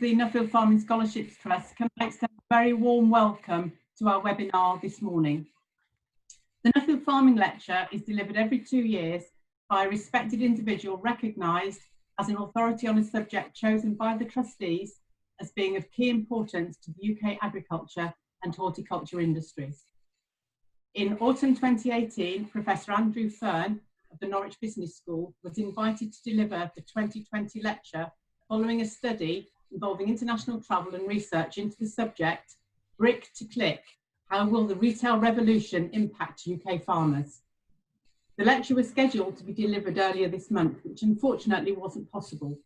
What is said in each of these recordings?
the Nuffield Farming Scholarships Trust, can I extend a very warm welcome to our webinar this morning. The Nuffield Farming Lecture is delivered every 2 years by a respected individual recognised as an authority on a subject chosen by the trustees as being of key importance to the UK agriculture and horticulture industries. In autumn 2018, Professor Andrew Fearne of the Norwich Business School was invited to deliver the 2020 lecture following a study involving international travel and research into the subject, Brick to Click, how will the retail revolution impact UK farmers? The lecture was scheduled to be delivered earlier this month, which unfortunately wasn't possible.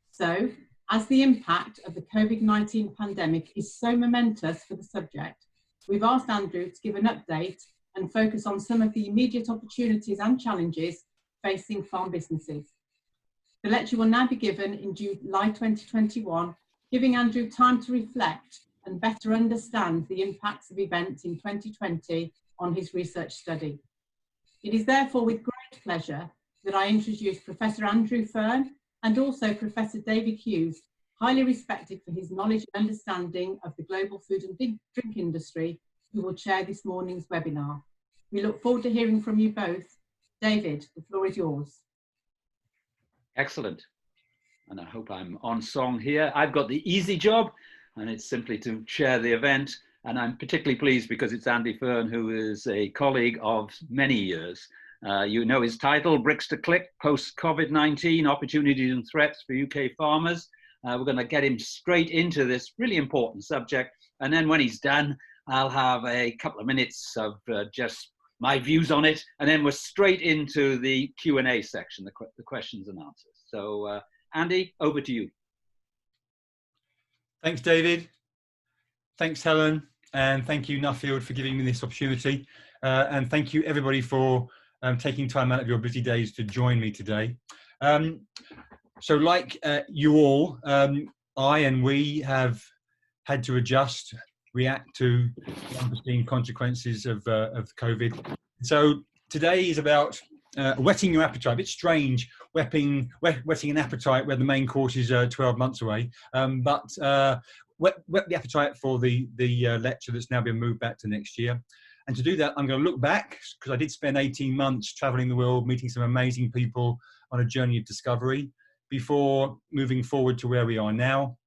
So, as the impact of the COVID-19 pandemic is so momentous for the subject, we've asked Andrew to give an update and focus on some of the immediate opportunities and challenges facing farm businesses. The lecture will now be given in July 2021, giving Andrew time to reflect and better understand the impacts of events in 2020 on his research study. It is therefore with great pleasure that I introduce Professor Andrew Fearne and also Professor David Hughes, highly respected for his knowledge and understanding of the global food and drink industry, who will chair this morning's webinar. We look forward to hearing from you both. David, the floor is yours. Excellent. And I hope I'm on song here. I've got the easy job, and it's simply to chair the event. And I'm particularly pleased because it's Andy Fearne, who is a colleague of many years. You know his title, Bricks to Click, Post-COVID-19, Opportunities and Threats for UK Farmers. We're going to get him straight into this really important subject. And then when he's done, I'll have a couple of minutes of just my views on it. And then we're straight into the Q&A section, the questions and answers. So Andy, over to you. Thanks, David. Thanks, Helen. And thank you, Nuffield, for giving me this opportunity. And thank you, everybody, for taking time out of your busy days to join me today. So like you all, I and we have had to adjust, react to the unforeseen consequences of COVID. So today is about whetting your appetite. It's strange, whetting an appetite where the main course is 12 months away, but whet the appetite for the lecture that's now been moved back to next year. And to do that, I'm going to look back, because I did spend 18 months traveling the world, meeting some amazing people on a journey of discovery, before moving forward to where we are now,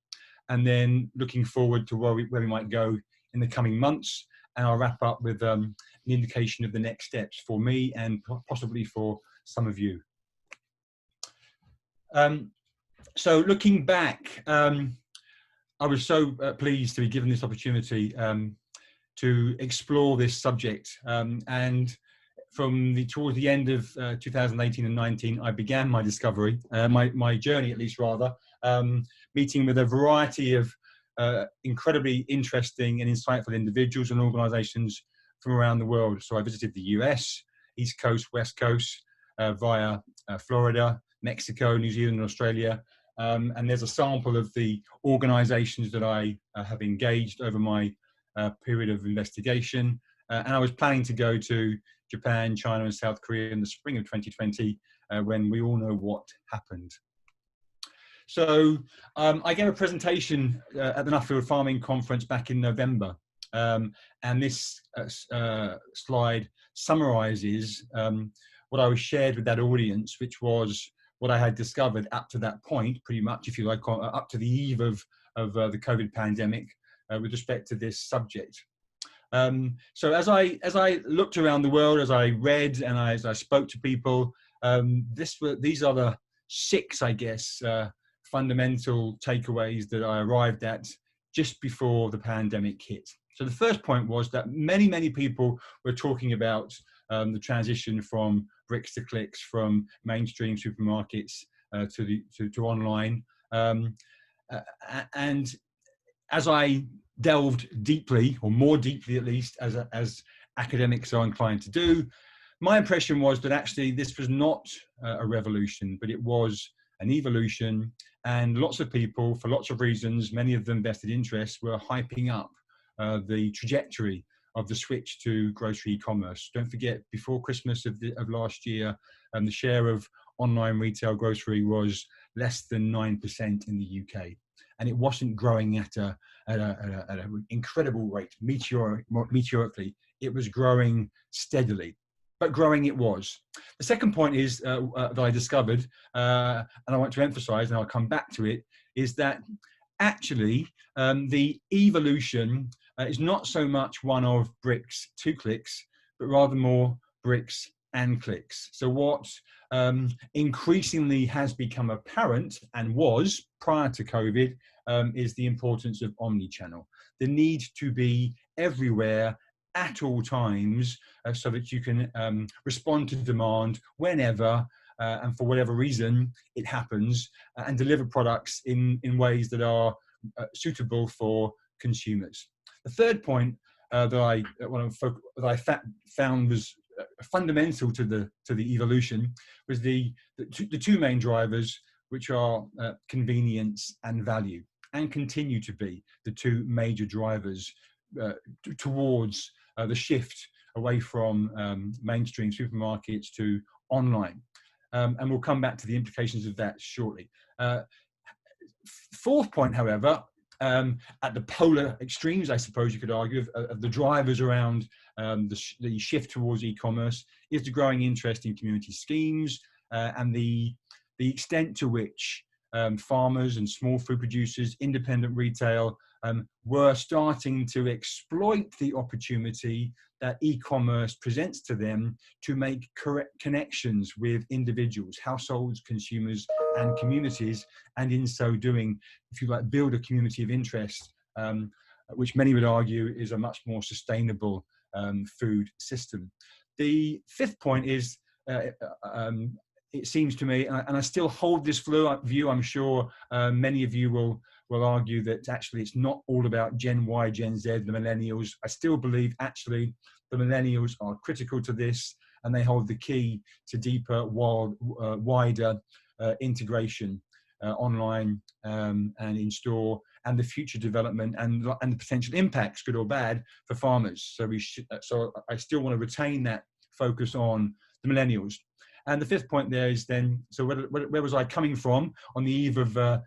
and then looking forward to where we might go in the coming months. And I'll wrap up with an indication of the next steps for me and possibly for some of you. So looking back, I was so pleased to be given this opportunity to explore this subject. And towards the end of 2018 and 19, I began my discovery, my journey at least rather, meeting with a variety of incredibly interesting and insightful individuals and organizations from around the world. So I visited the US, East Coast, West Coast, via Florida, Mexico, New Zealand, and Australia. And there's a sample of the organizations that I have engaged over my period of investigation. And I was planning to go to Japan, China, and South Korea in the spring of 2020, when we all know what happened. So I gave a presentation at the Nuffield Farming Conference back in November. And this slide summarizes what I was shared with that audience, which was what I had discovered up to that point, pretty much, if you like, up to the eve of the COVID pandemic with respect to this subject. So as I looked around the world, as I read and as I spoke to people, these are the 6, I guess, fundamental takeaways that I arrived at just before the pandemic hit. So the first point was that many people were talking about the transition from bricks to clicks, from mainstream supermarkets to online. And as I delved deeply, or more deeply at least, as academics are inclined to do, my impression was that actually this was not a revolution, but it was an evolution. And lots of people, for lots of reasons, many of them vested interests, were hyping up the trajectory of the switch to grocery e-commerce. Don't forget, before Christmas of last year, the share of online retail grocery was less than 9% in the UK. and it wasn't growing at an incredible rate, meteorically. It was growing steadily, but growing it was. The second point is that I discovered, and I want to emphasize, and I'll come back to it, is that actually the evolution is not so much one of bricks to clicks, but rather more bricks and clicks. So what increasingly has become apparent, and was prior to COVID, is the importance of omni-channel. The need to be everywhere at all times, so that you can respond to demand whenever and for whatever reason it happens, and deliver products in ways that are suitable for consumers. The third point that I found was fundamental to the evolution was the two main drivers, which are convenience and value, and continue to be the two major drivers towards the shift away from mainstream supermarkets to online. And we'll come back to the implications of that shortly. Fourth point, however, at the polar extremes, I suppose you could argue, of the drivers around the shift towards e-commerce, is the growing interest in community schemes and the extent to which farmers and small food producers, independent retail, were starting to exploit the opportunity that e-commerce presents to them to make correct connections with individuals, households, consumers, and communities, and in so doing, if you like, build a community of interest, which many would argue is a much more sustainable food system. The fifth point is, it seems to me, and I still hold this view, I'm sure many of you will argue that actually it's not all about Gen Y, Gen Z, the millennials. I still believe actually the millennials are critical to this, and they hold the key to deeper, wider integration online and in store, and the future development and the potential impacts, good or bad, for farmers. So I still want to retain that focus on the millennials. And the fifth point there is then, so where was I coming from on the eve of the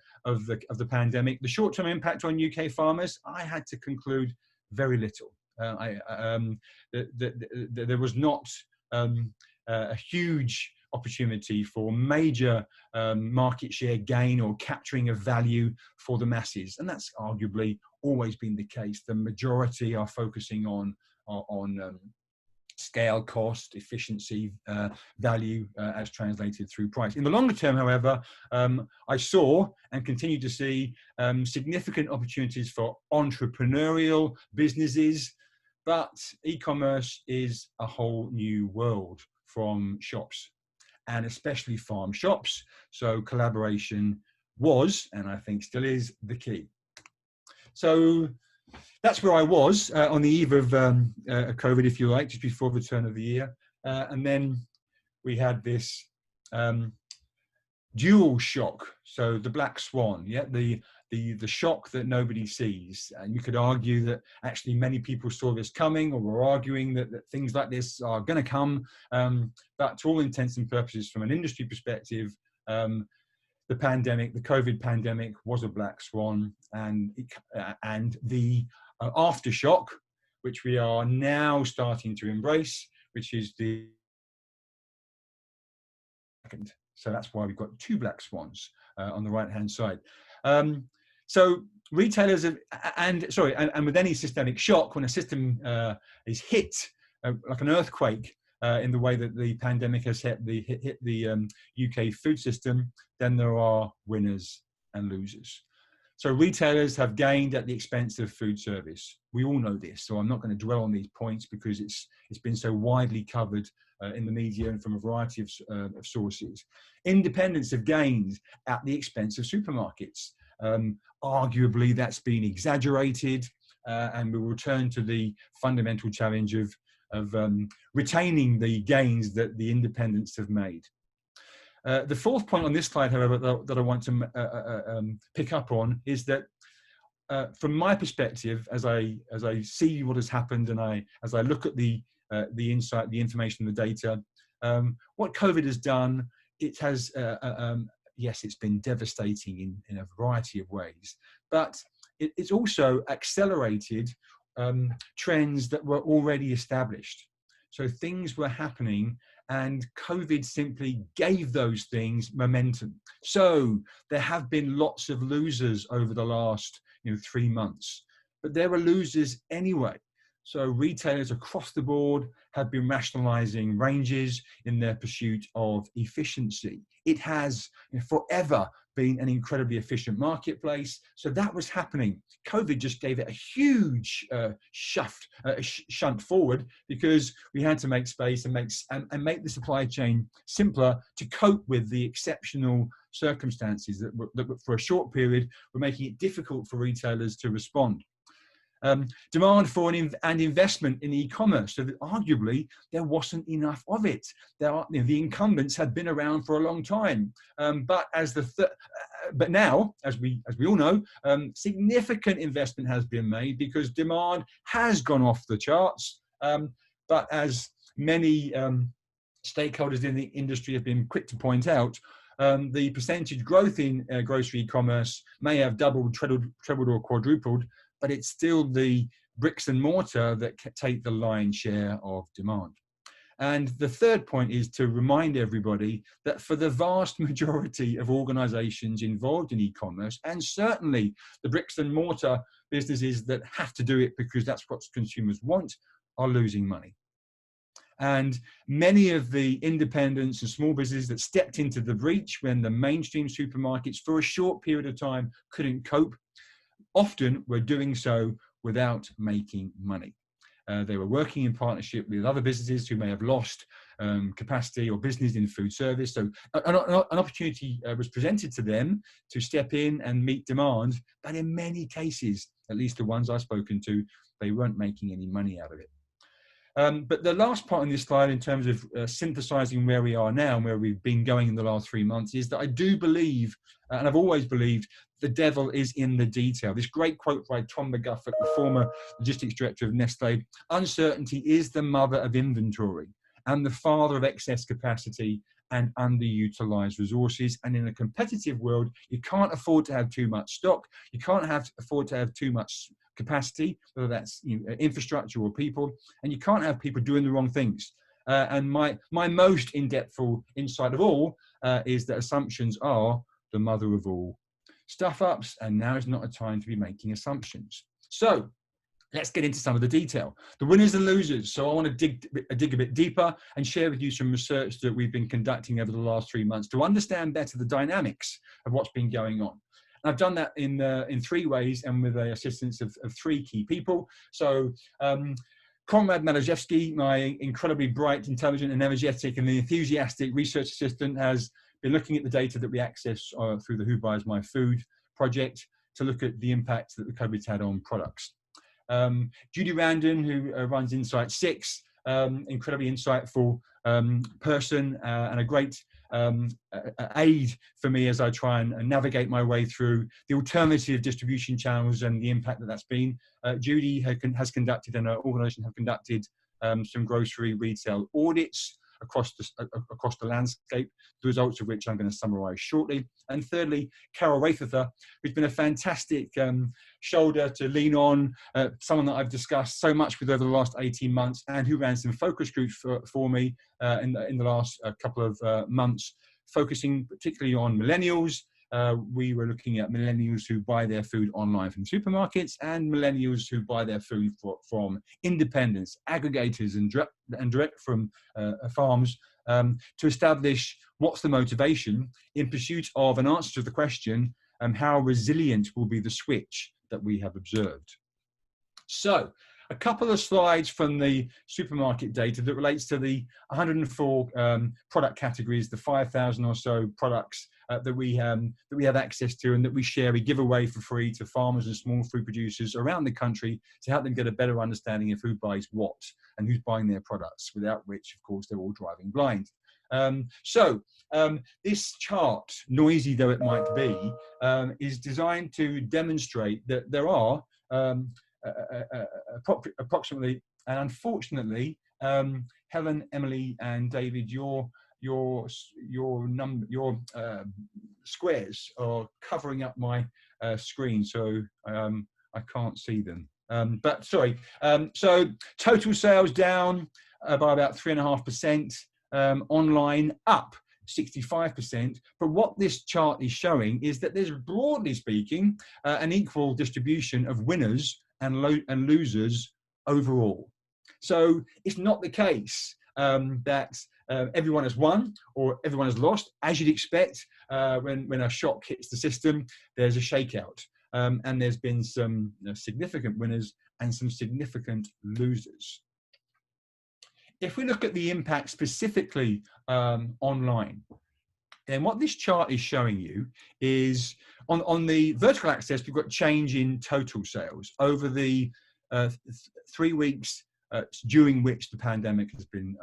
pandemic? The short-term impact on UK farmers, I had to conclude very little. There was not a huge opportunity for major market share gain or capturing of value for the masses, and that's arguably always been the case. The majority are focusing on scale, cost, efficiency, value as translated through price. In the longer term, however, I saw and continue to see significant opportunities for entrepreneurial businesses, but e-commerce is a whole new world from shops, and especially farm shops. So collaboration was, and I think still is, the key. So that's where I was on the eve of COVID, if you like, just before the turn of the year. And then we had this dual shock. So the black swan, yeah, the shock that nobody sees. And you could argue that actually many people saw this coming, or were arguing that things like this are going to come. But to all intents and purposes, from an industry perspective, the pandemic, the COVID pandemic, was a black swan, and the aftershock, which we are now starting to embrace, which is the second. So that's why we've got two black swans on the right-hand side. So retailers and with any systemic shock, when a system is hit like an earthquake, in the way that the pandemic has hit the UK food system, then there are winners and losers. So retailers have gained at the expense of food service. We all know this, so I'm not going to dwell on these points because it's been so widely covered in the media and from a variety of sources. Independents have gained at the expense of supermarkets. Arguably, that's been exaggerated, and we will turn to the fundamental challenge of retaining the gains that the independents have made. The fourth point on this slide, however, that I want to pick up on is that, from my perspective, as I see what has happened, and as I look at the insight, the information, the data, what COVID has done, it has yes, it's been devastating in a variety of ways, but it's also accelerated trends that were already established. So things were happening, and COVID simply gave those things momentum. So there have been lots of losers over the last 3 months, but there were losers anyway. So retailers across the board have been rationalizing ranges in their pursuit of efficiency. It has forever been an incredibly efficient marketplace. So that was happening. COVID just gave it a huge shunt forward, because we had to make space and make the supply chain simpler to cope with the exceptional circumstances that for a short period were making it difficult for retailers to respond. Demand for and investment in e-commerce, so that arguably there wasn't enough of it. The incumbents had been around for a long time, but now, as we all know, significant investment has been made because demand has gone off the charts. But as many stakeholders in the industry have been quick to point out, the percentage growth in grocery e-commerce may have doubled, trebled, or quadrupled, but it's still the bricks and mortar that take the lion's share of demand. And the third point is to remind everybody that for the vast majority of organizations involved in e-commerce, and certainly the bricks and mortar businesses that have to do it because that's what consumers want, are losing money. And many of the independents and small businesses that stepped into the breach when the mainstream supermarkets for a short period of time couldn't cope, often were doing so without making money. They were working in partnership with other businesses who may have lost capacity or business in food service. So an opportunity was presented to them to step in and meet demand, but in many cases, at least the ones I've spoken to, they weren't making any money out of it. But the last part in this slide, in terms of synthesizing where we are now and where we've been going in the last 3 months, is that I do believe, and I've always believed, the devil is in the detail. This great quote by Tom McGuffett, the former logistics director of Nestle: "Uncertainty is the mother of inventory and the father of excess capacity and underutilized resources. And in a competitive world, you can't afford to have too much stock. You can't afford to have too much capacity, whether that's infrastructure or people, and you can't have people doing the wrong things." And my most in-depth insight of all is that assumptions are the mother of all stuff-ups, and now is not a time to be making assumptions. So let's get into some of the detail. The winners and losers. So I want to dig a bit deeper and share with you some research that we've been conducting over the last 3 months to understand better the dynamics of what's been going on. And I've done that in 3 ways, and with the assistance of 3 key people. So Konrad Malajewski, my incredibly bright, intelligent, and energetic and enthusiastic research assistant, has been looking at the data that we access through the Who Buys My Food project to look at the impact that the COVID's had on products. Judy Randon, who runs Insight 6, incredibly insightful person and a great aid for me as I try and navigate my way through the alternative distribution channels and the impact that that's been. Judy has conducted, and her organisation have conducted, some grocery retail audits across the landscape, the results of which I'm going to summarise shortly. And thirdly, Carol Raithatha, who's been a fantastic shoulder to lean on, someone that I've discussed so much with over the last 18 months, and who ran some focus groups for me in the last couple of months, focusing particularly on millennials. We were looking at millennials who buy their food online from supermarkets, and millennials who buy their food from independents, aggregators, and direct from farms, to establish what's the motivation in pursuit of an answer to the question, how resilient will be the switch that we have observed. So a couple of slides from the supermarket data that relates to the 104 product categories, the 5,000 or so products that we have access to, and that we give away for free to farmers and small food producers around the country to help them get a better understanding of who buys what and who's buying their products, without which, of course, they're all driving blind. This chart, noisy though it might be, is designed to demonstrate that there are approximately, and unfortunately, Helen, Emily, and David, your squares are covering up my screen, so I can't see them. But sorry, so total sales down by about 3.5%, online up 65%. But what this chart is showing is that there's, broadly speaking, an equal distribution of winners and losers overall. So it's not the case that everyone has won or everyone has lost. As you'd expect, when a shock hits the system, there's a shakeout. And there's been some significant winners and some significant losers. If we look at the impact specifically online, then what this chart is showing you is on the vertical axis, we've got change in total sales over the 3 weeks during which the pandemic has been,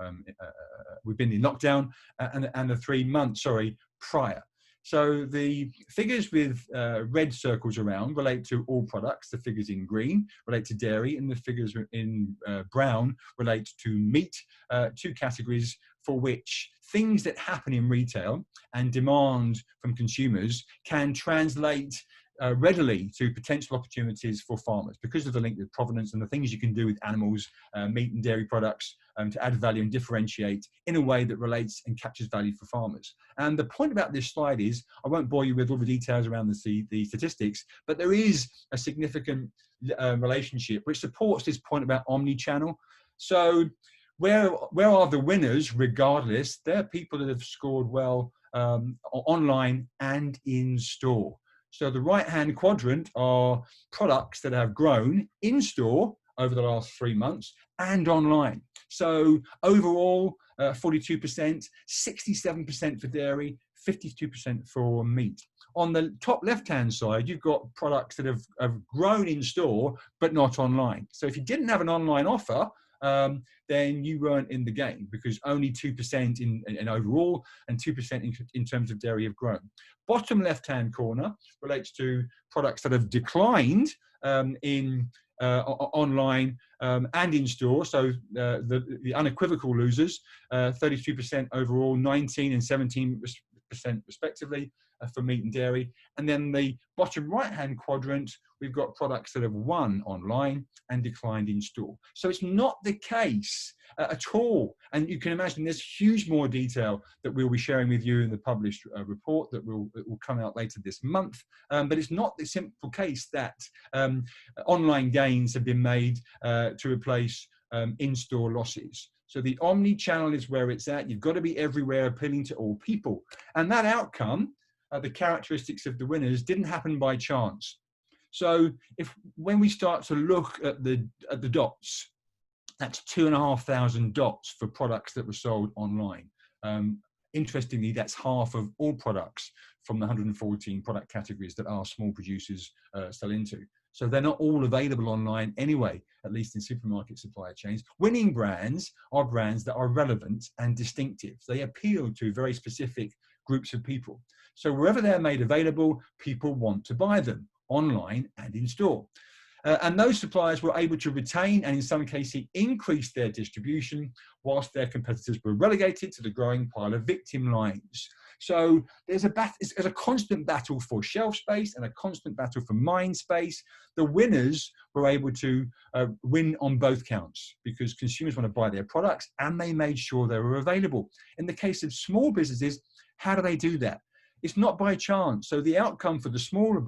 we've been in lockdown, and the 3 months, prior. So the figures with red circles around relate to all products. The figures in green relate to dairy, and the figures in brown relate to meat, 2 categories for which things that happen in retail and demand from consumers can translate readily to potential opportunities for farmers because of the link with provenance and the things you can do with animals, meat and dairy products to add value and differentiate in a way that relates and captures value for farmers. And the point about this slide is, I won't bore you with all the details around the statistics, but there is a significant relationship which supports this point about omni-channel. So where are the winners? Regardless, they're people that have scored well online and in store. So the right-hand quadrant are products that have grown in store over the last 3 months and online. So overall, 42%, 67% for dairy, 52% for meat. On the top left-hand side, you've got products that have grown in store, but not online. So if you didn't have an online offer, then you weren't in the game, because only 2% in overall and 2% in terms of dairy have grown. Bottom left-hand corner relates to products that have declined in online and in store. So the unequivocal losers, 32% overall, 19 and 17% respectively for meat and dairy. And then the bottom right-hand quadrant, we've got products that have won online and declined in store. So it's not the case at all. And you can imagine there's huge more detail that we'll be sharing with you in the published report that will come out later this month. But it's not the simple case that online gains have been made to replace in-store losses. So the omni-channel is where it's at. You've got to be everywhere, appealing to all people. And that outcome, the characteristics of the winners, didn't happen by chance. So when we start to look at the dots, that's 2,500 dots for products that were sold online. Interestingly, that's half of all products from the 114 product categories that our small producers sell into. So they're not all available online anyway, at least in supermarket supply chains. Winning brands are brands that are relevant and distinctive. They appeal to very specific groups of people. So wherever they're made available, people want to buy them, online and in store. And those suppliers were able to retain and in some cases increase their distribution whilst their competitors were relegated to the growing pile of victim lines. So there's a constant battle for shelf space and a constant battle for mind space. The winners were able to win on both counts because consumers want to buy their products and they made sure they were available. In the case of small businesses, how do they do that? It's not by chance. So the outcome for the smaller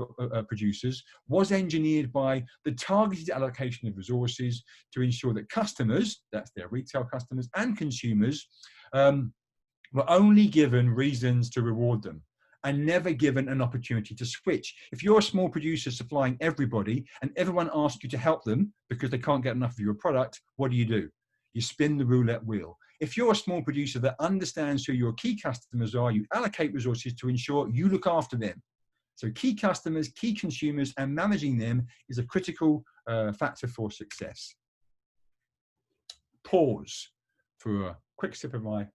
producers was engineered by the targeted allocation of resources to ensure that customers, that's their retail customers, and consumers were only given reasons to reward them and never given an opportunity to switch. If you're a small producer supplying everybody and everyone asks you to help them because they can't get enough of your product, what do? You spin the roulette wheel. If you're a small producer that understands who your key customers are, you allocate resources to ensure you look after them. So key customers, key consumers, and managing them is a critical factor for success. Pause for a quick sip of my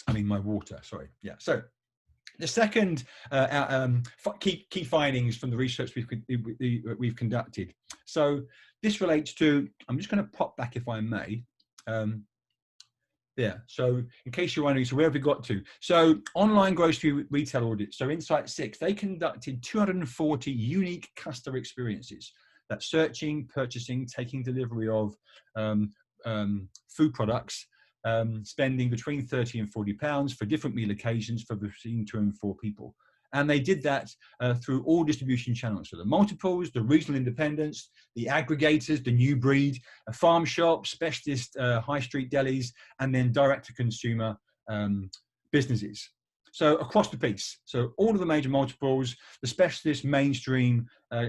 my water, sorry. Yeah, so the second key findings from the research we've conducted. So this relates to, I'm just going to pop back if I may. Yeah, so in case you're wondering, so where have we got to? So online grocery retail audits. So Insight 6, they conducted 240 unique customer experiences. That's searching, purchasing, taking delivery of food products, spending between 30 and 40 pounds for different meal occasions for between 2 and 4 people. And they did that through all distribution channels. So the multiples, the regional independents, the aggregators, the new breed, farm shops, specialist high street delis, and then direct to consumer businesses. So across the piece, so all of the major multiples, the specialist mainstream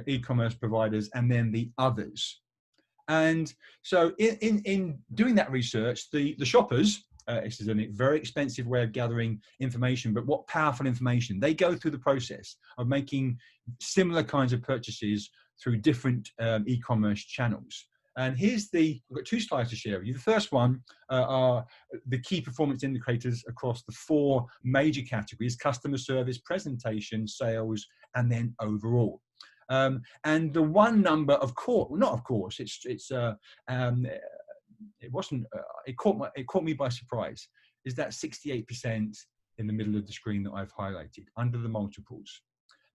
e-commerce providers, and then the others. And so in doing that research, the shoppers, this is a very expensive way of gathering information, but what powerful information. They go through the process of making similar kinds of purchases through different e-commerce channels. And here's I've got 2 slides to share with you. The first one are the key performance indicators across the 4 major categories: customer service, presentation, sales, and then overall. And the one number, of course, not of course, it wasn't, it caught me by surprise, is that 68% in the middle of the screen that I've highlighted under the multiples.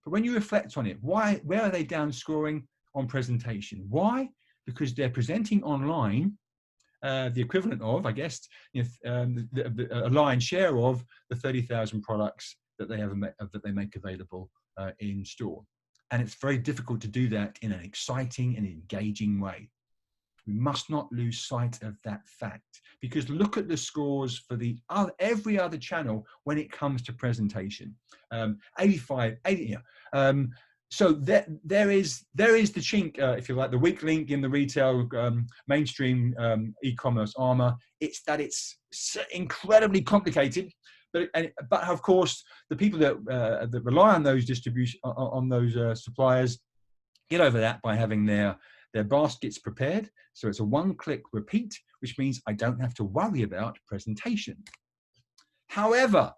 But when you reflect on it, where are they down scoring on presentation? Why? Because they're presenting online the equivalent of, I guess, a lion's share of the 30,000 products that they make available in store. And it's very difficult to do that in an exciting and engaging way. We must not lose sight of that fact, because look at the scores for every other channel when it comes to presentation. 85, 80. So there is the chink, if you like, the weak link in the retail mainstream e-commerce armor. It's that it's incredibly complicated. But of course, the people that rely on those suppliers get over that by having their baskets prepared. So it's a one-click repeat, which means I don't have to worry about presentation. However,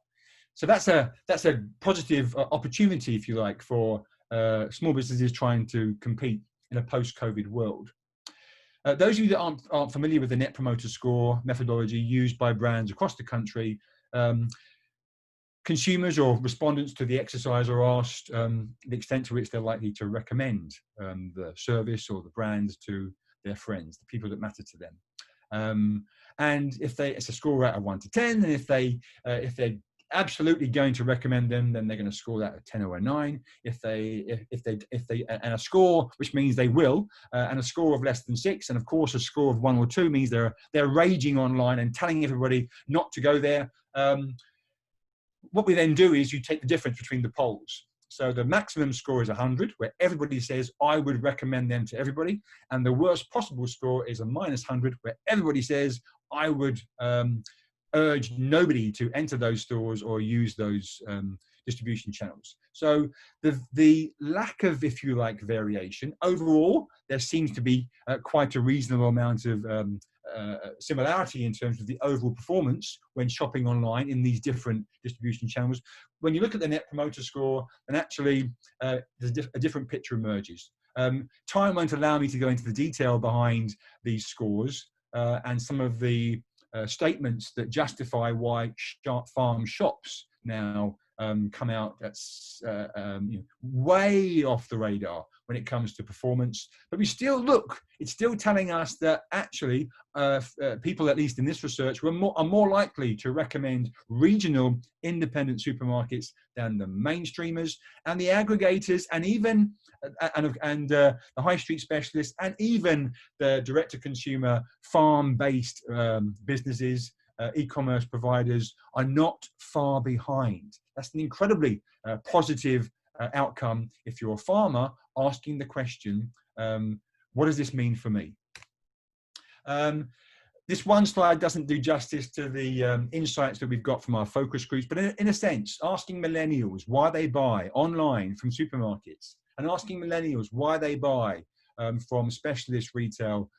so that's a positive opportunity, if you like, for small businesses trying to compete in a post-COVID world. Those of you that aren't familiar with the Net Promoter Score methodology used by brands across the country, consumers or respondents to the exercise are asked the extent to which they're likely to recommend the service or the brand to their friends, the people that matter to them. And it's a score out of 1 to 10, and if they're absolutely going to recommend them, then they're going to score that a 10 or a 9. And a score, which means they will, and a score of less than 6, and of course a score of 1 or 2 means they're raging online and telling everybody not to go there. What we then do is you take the difference between the polls. So the maximum score is 100, where everybody says, I would recommend them to everybody. And the worst possible score is a -100, where everybody says, I would urge nobody to enter those stores or use those distribution channels. So the lack of, if you like, variation, overall, there seems to be quite a reasonable amount of similarity in terms of the overall performance when shopping online in these different distribution channels. When you look at the Net Promoter Score, and actually there's a different picture emerges. Time won't allow me to go into the detail behind these scores and some of the statements that justify why farm shops now come out that's way off the radar when it comes to performance. But we still look, it's still telling us that actually people, at least in this research, are more likely to recommend regional independent supermarkets than the mainstreamers and the aggregators, and even the high street specialists, and even the direct-to-consumer farm-based businesses. E-commerce providers are not far behind. That's an incredibly positive outcome if you're a farmer asking the question, what does this mean for me? This one slide doesn't do justice to the insights that we've got from our focus groups, but in a sense, asking millennials why they buy online from supermarkets, and asking millennials why they buy from specialist retail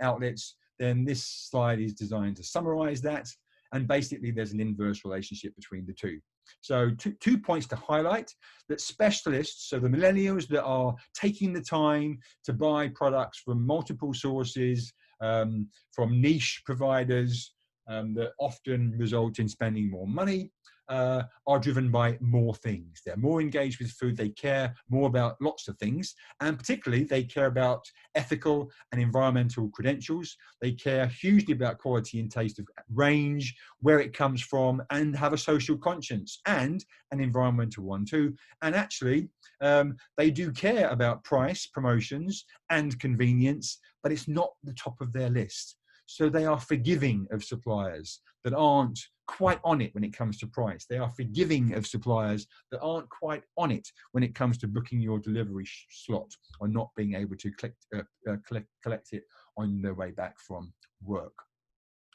outlets, then this slide is designed to summarize that. And basically, there's an inverse relationship between the two. So 2 points to highlight: that specialists, so the millennials that are taking the time to buy products from multiple sources, from niche providers, that often result in spending more money are driven by more things. They're more engaged with food, they care more about lots of things, and particularly they care about ethical and environmental credentials. They care hugely about quality and taste of range, where it comes from, and have a social conscience and an environmental one too. And actually, they do care about price, promotions, and convenience, but it's not the top of their list. So they are forgiving of suppliers that aren't quite on it when it comes to price. They are forgiving of suppliers that aren't quite on it when it comes to booking your delivery slot or not being able to collect it on their way back from work.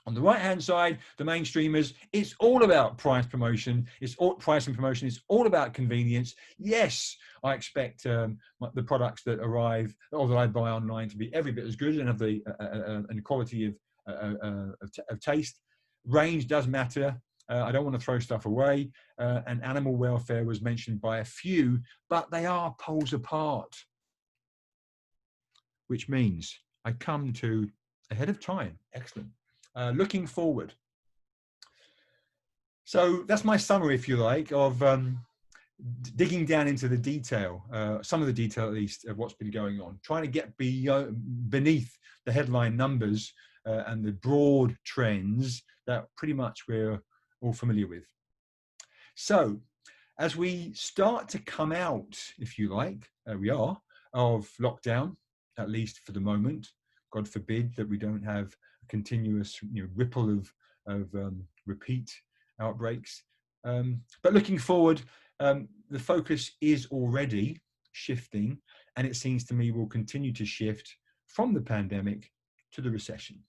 On the right-hand side, the mainstreamers, it's all about price promotion. It's all price and promotion. It's all about convenience. Yes, I expect the products that arrive or that I buy online to be every bit as good and have the and quality of taste. Range does matter. I don't want to throw stuff away. And animal welfare was mentioned by a few, but they are poles apart. Which means I come to ahead of time. Excellent. Looking forward. So that's my summary, if you like, of digging down into the detail, some of the detail at least, of what's been going on, trying to get beneath the headline numbers and the broad trends that pretty much we're all familiar with. So as we start to come out, if you like, we are, of lockdown, at least for the moment, God forbid that we don't have a continuous ripple of repeat outbreaks. But looking forward, the focus is already shifting, and it seems to me will continue to shift from the pandemic to the recession.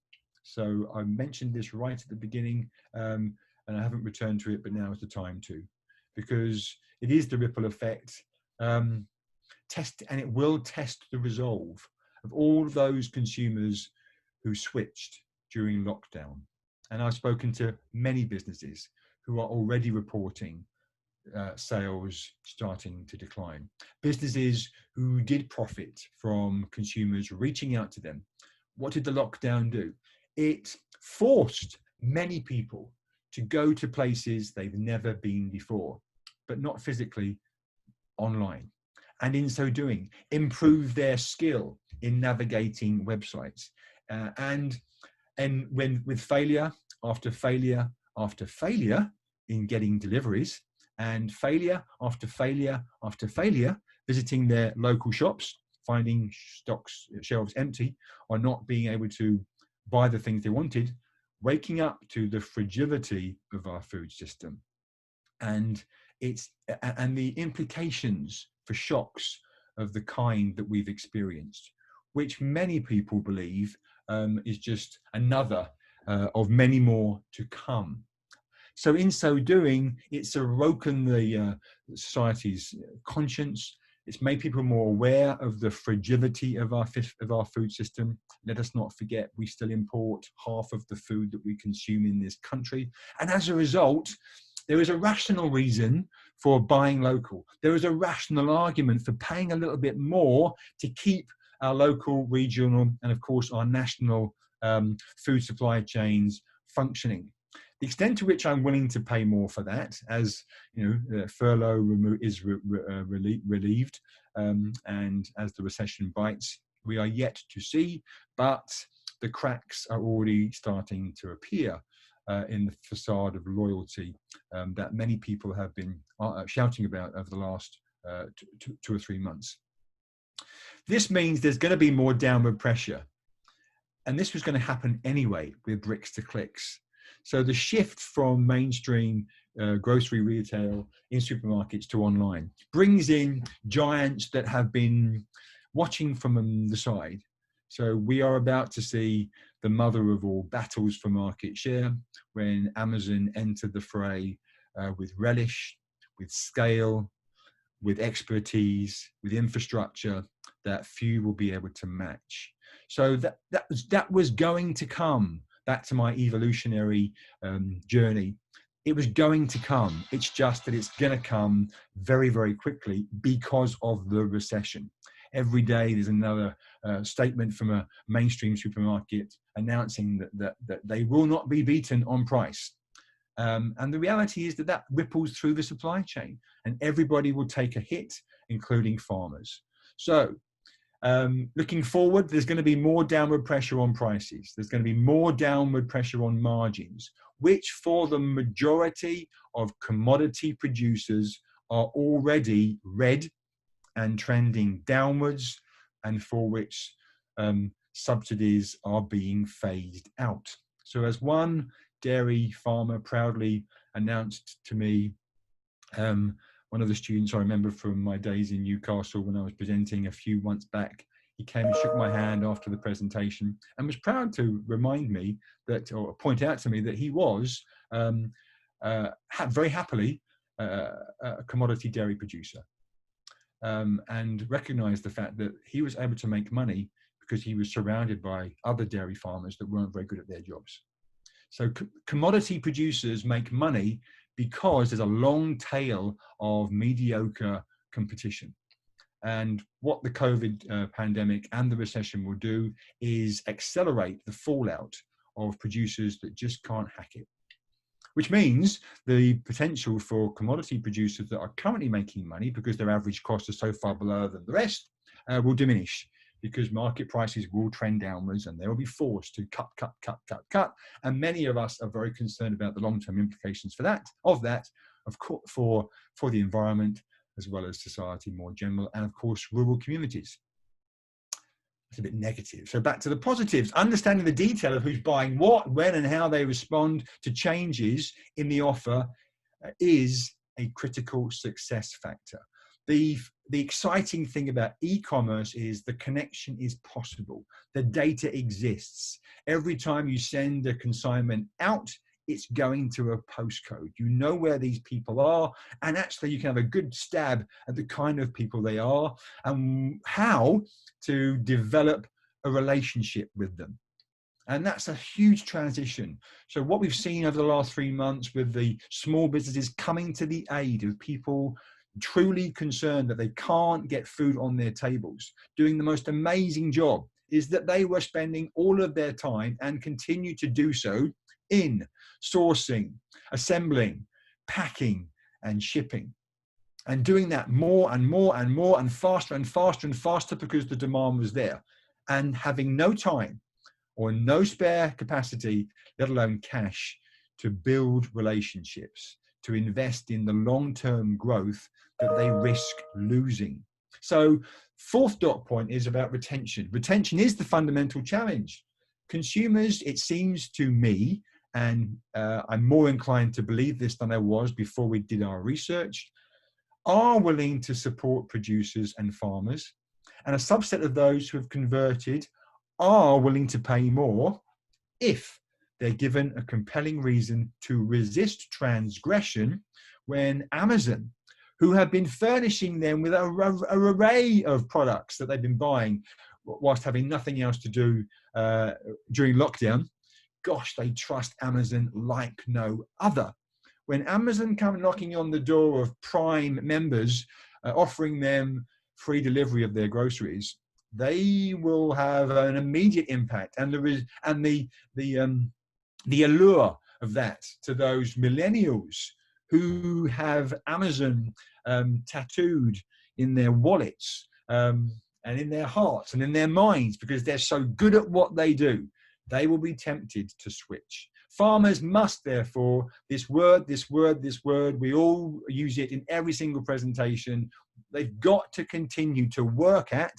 So I mentioned this right at the beginning, and I haven't returned to it, but now is the time to, because it is the ripple effect, and it will test the resolve of all those consumers who switched during lockdown. And I've spoken to many businesses who are already reporting sales starting to decline. Businesses who did profit from consumers reaching out to them. What did the lockdown do? It forced many people to go to places they've never been before, but not physically, online. And in so doing, improve their skill in navigating websites. And when with failure after failure after failure in getting deliveries, and failure after failure after failure, visiting their local shops, finding shelves empty, or not being able to buy the things they wanted, waking up to the fragility of our food system, and the implications for shocks of the kind that we've experienced, which many people believe is just another of many more to come. So in so doing, it's awoken the society's conscience. It's made people more aware of the fragility of our food system. Let us not forget, we still import half of the food that we consume in this country. And as a result, there is a rational reason for buying local. There is a rational argument for paying a little bit more to keep our local, regional, and of course our national food supply chains functioning. The extent to which I'm willing to pay more for that, as furlough is relieved, and as the recession bites, we are yet to see, but the cracks are already starting to appear in the facade of loyalty that many people have been shouting about over the last 2 or 3 months. This means there's going to be more downward pressure, and this was going to happen anyway with bricks to clicks. So the shift from mainstream grocery retail in supermarkets to online brings in giants that have been watching from the side. So we are about to see the mother of all battles for market share when Amazon entered the fray with relish, with scale, with expertise, with infrastructure that few will be able to match. So that was going to come. Back to my evolutionary journey. It was going to come. It's just that it's going to come very, very quickly because of the recession. Every day there's another statement from a mainstream supermarket announcing that they will not be beaten on price. And the reality is that ripples through the supply chain, and everybody will take a hit, including farmers. So looking forward, there's going to be more downward pressure on prices. There's going to be more downward pressure on margins, which for the majority of commodity producers are already red and trending downwards, and for which subsidies are being phased out. So as one dairy farmer proudly announced to me, one of the students I remember from my days in Newcastle when I was presenting a few months back, he came and shook my hand after the presentation and was proud to remind me that, or point out to me that he was very happily a commodity dairy producer, and recognized the fact that he was able to make money because he was surrounded by other dairy farmers that weren't very good at their jobs. So commodity producers make money because there's a long tail of mediocre competition. And what the COVID pandemic and the recession will do is accelerate the fallout of producers that just can't hack it. Which means the potential for commodity producers that are currently making money because their average costs are so far below than the rest will diminish, because market prices will trend downwards and they will be forced to cut. And many of us are very concerned about the long-term implications for that, of course, for the environment, as well as society more general, and of course, rural communities. It's a bit negative. So back to the positives. Understanding the detail of who's buying what, when, and how they respond to changes in the offer is a critical success factor. The exciting thing about e-commerce is the connection is possible. The data exists. Every time you send a consignment out, it's going to a postcode. You know where these people are, and actually you can have a good stab at the kind of people they are and how to develop a relationship with them. And that's a huge transition. So what we've seen over the last 3 months with the small businesses coming to the aid of people truly concerned that they can't get food on their tables, doing the most amazing job, is that they were spending all of their time and continue to do so in sourcing, assembling, packing, and shipping. And doing that more and more and more and faster and faster and faster because the demand was there, and having no time or no spare capacity, let alone cash, to build relationships, to invest in the long-term growth that they risk losing. So fourth dot point is about retention. Retention is the fundamental challenge. Consumers, it seems to me, and I'm more inclined to believe this than I was before we did our research, are willing to support producers and farmers. And a subset of those who have converted are willing to pay more if they're given a compelling reason to resist transgression when Amazon, who have been furnishing them with an array of products that they've been buying whilst having nothing else to do during lockdown, gosh, they trust Amazon like no other. When Amazon come knocking on the door of Prime members, offering them free delivery of their groceries, they will have an immediate impact. And the allure of that to those millennials who have Amazon tattooed in their wallets and in their hearts and in their minds because they're so good at what they do, they will be tempted to switch. Farmers must, therefore, this word, we all use it in every single presentation. They've got to continue to work at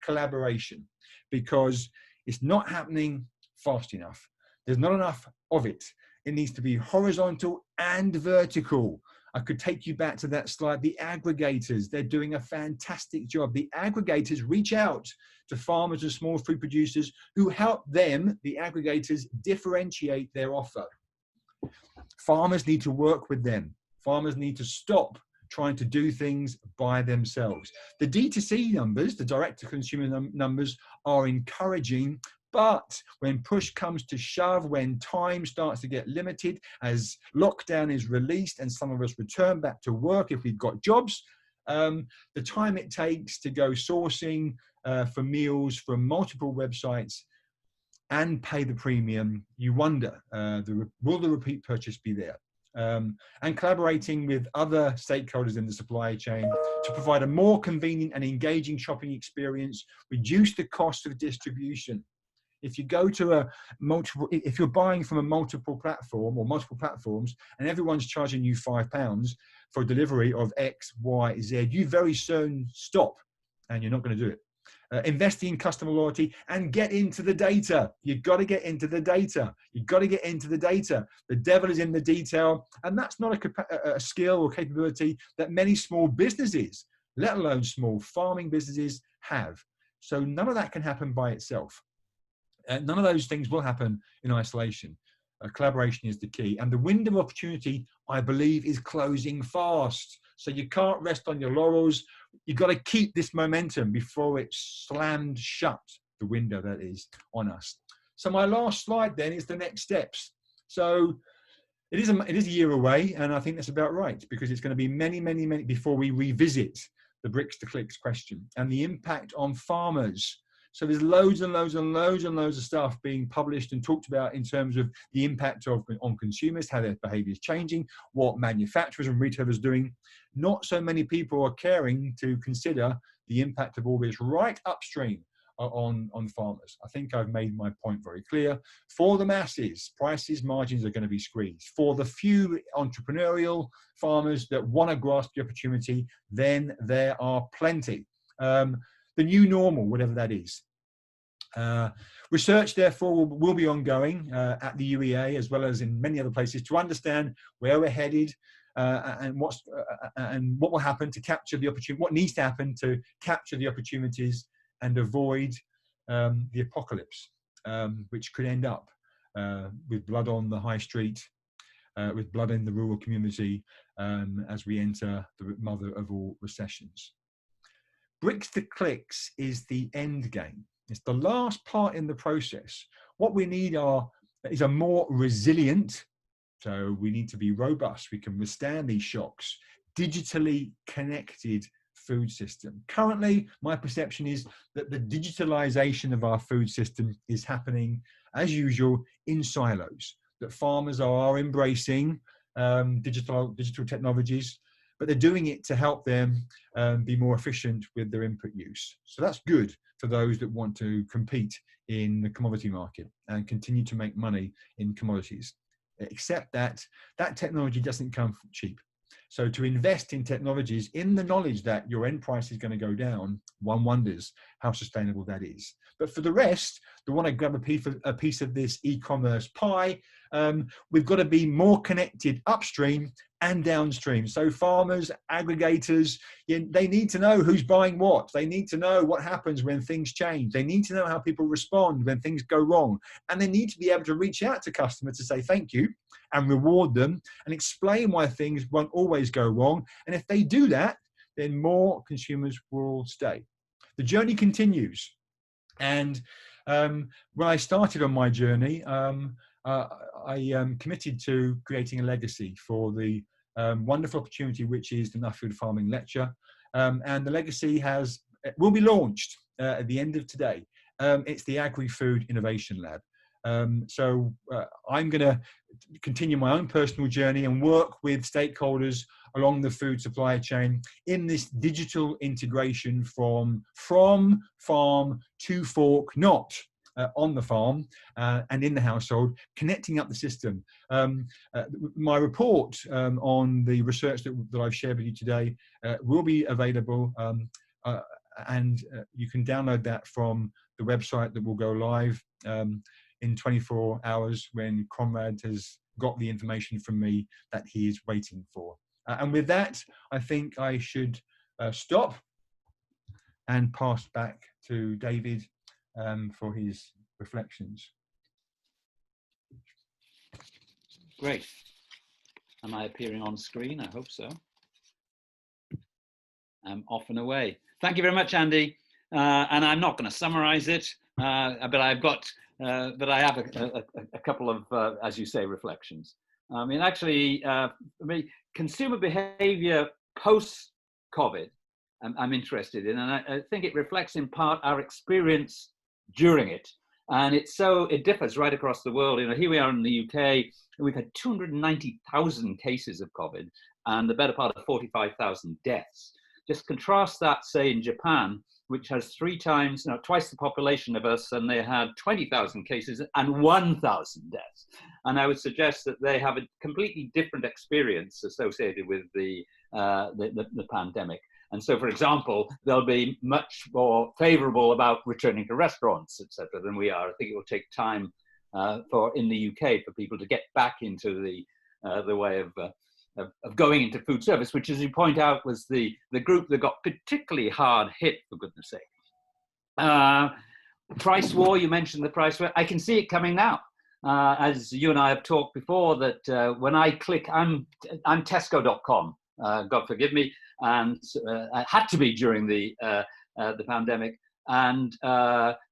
collaboration because it's not happening fast enough. There's not enough of it. It needs to be horizontal and vertical. I could take you back to that slide. The aggregators, they're doing a fantastic job. The aggregators reach out to farmers and small food producers who help them, the aggregators, differentiate their offer. Farmers need to work with them. Farmers need to stop trying to do things by themselves. The D2C numbers, the direct-to-consumer numbers, are encouraging, but when push comes to shove, when time starts to get limited, as lockdown is released and some of us return back to work if we've got jobs, The time it takes to go sourcing for meals from multiple websites and pay the premium, you wonder, will the repeat purchase be there? And collaborating with other stakeholders in the supply chain to provide a more convenient and engaging shopping experience, reduce the cost of distribution. If you go to if you're buying from a multiple platform or multiple platforms and everyone's charging you £5 for delivery of X, Y, Z, you very soon stop and you're not going to do it. Investing in customer loyalty and get into the data. You've got to get into the data. You've got to get into the data. The devil is in the detail, and that's not a skill or capability that many small businesses, let alone small farming businesses, have. So none of that can happen by itself. None of those things will happen in isolation. Collaboration is the key. And the window of opportunity, I believe, is closing fast. So you can't rest on your laurels. You've got to keep this momentum before it's slammed shut, the window that is on us. So my last slide then is the next steps. So it is a year away, and I think that's about right, because it's going to be many before we revisit the bricks to clicks question and the impact on farmers. So there's loads of stuff being published and talked about in terms of the impact on consumers, how their behaviour is changing, what manufacturers and retailers are doing. Not so many people are caring to consider the impact of all this right upstream on farmers. I think I've made my point very clear. For the masses, prices, margins are going to be squeezed. For the few entrepreneurial farmers that want to grasp the opportunity, then there are plenty. The new normal, whatever that is. Research, therefore, will be ongoing at the UEA as well as in many other places to understand where we're headed and what will happen to capture the opportunity, what needs to happen to capture the opportunities and avoid the apocalypse, which could end up with blood on the high street, with blood in the rural community as we enter the mother of all recessions. Bricks to clicks is the end game. It's the last part in the process. What we need is a more resilient, so we need to be robust, we can withstand these shocks, digitally connected food system. Currently, my perception is that the digitalization of our food system is happening, as usual, in silos, that farmers are embracing digital technologies, but they're doing it to help them be more efficient with their input use. So that's good for those that want to compete in the commodity market and continue to make money in commodities. Except that technology doesn't come cheap. So to invest in technologies in the knowledge that your end price is going to go down, one wonders how sustainable that is. But for the rest, they want to grab a piece of this e-commerce pie. We've got to be more connected upstream and downstream. So farmers, aggregators, they need to know who's buying what. They need to know what happens when things change. They need to know how people respond when things go wrong. And they need to be able to reach out to customers to say thank you and reward them and explain why things won't always go wrong. And if they do that, then more consumers will stay. The journey continues. And when I started on my journey, I committed to creating a legacy for the wonderful opportunity which is the Nuffield Farming Lecture, and the legacy will be launched at the end of today. It's the Agri-Food Innovation Lab. So I'm going to continue my own personal journey and work with stakeholders along the food supply chain in this digital integration from farm to fork, not on the farm and in the household, connecting up the system. My report on the research that I've shared with you today will be available, and you can download that from the website that will go live in 24 hours when Conrad has got the information from me that he is waiting for. And with that, I think I should stop and pass back to David for his reflections. Great. Am I appearing on screen? I hope so. I'm off and away. Thank you very much, Andy. And I'm not going to summarize it, but I have a couple of, as you say, reflections. I mean, actually, for me, consumer behavior post COVID I'm interested in, and I think it reflects in part our experience during it. And it differs right across the world. You know, here we are in the UK, and we've had 290,000 cases of COVID and the better part of 45,000 deaths. Just contrast that, say, in Japan, which has twice the population of us, and they had 20,000 cases and 1,000 deaths. And I would suggest that they have a completely different experience associated with the pandemic. And so, for example, they'll be much more favorable about returning to restaurants, etc., than we are. I think it will take time in the UK for people to get back into the way of going into food service, which, as you point out, was the group that got particularly hard hit, for goodness sake. Price war, you mentioned the price war. I can see it coming now. As you and I have talked before, that when I click, I'm Tesco.com, God forgive me, and I had to be during the pandemic. And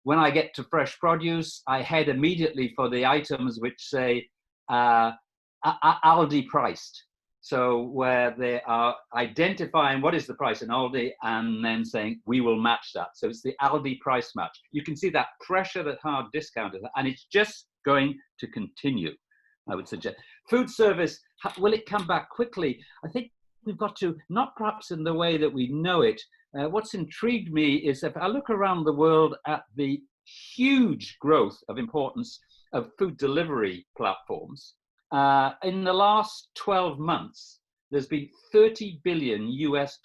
when I get to fresh produce, I head immediately for the items which say Aldi priced. So where they are identifying what is the price in Aldi and then saying, we will match that. So it's the Aldi price match. You can see that pressure that hard discounters, and it's just going to continue, I would suggest. Food service, will it come back quickly? I think we've got to, not perhaps in the way that we know it. What's intrigued me is if I look around the world at the huge growth of importance of food delivery platforms, in the last 12 months, there's been $30 billion US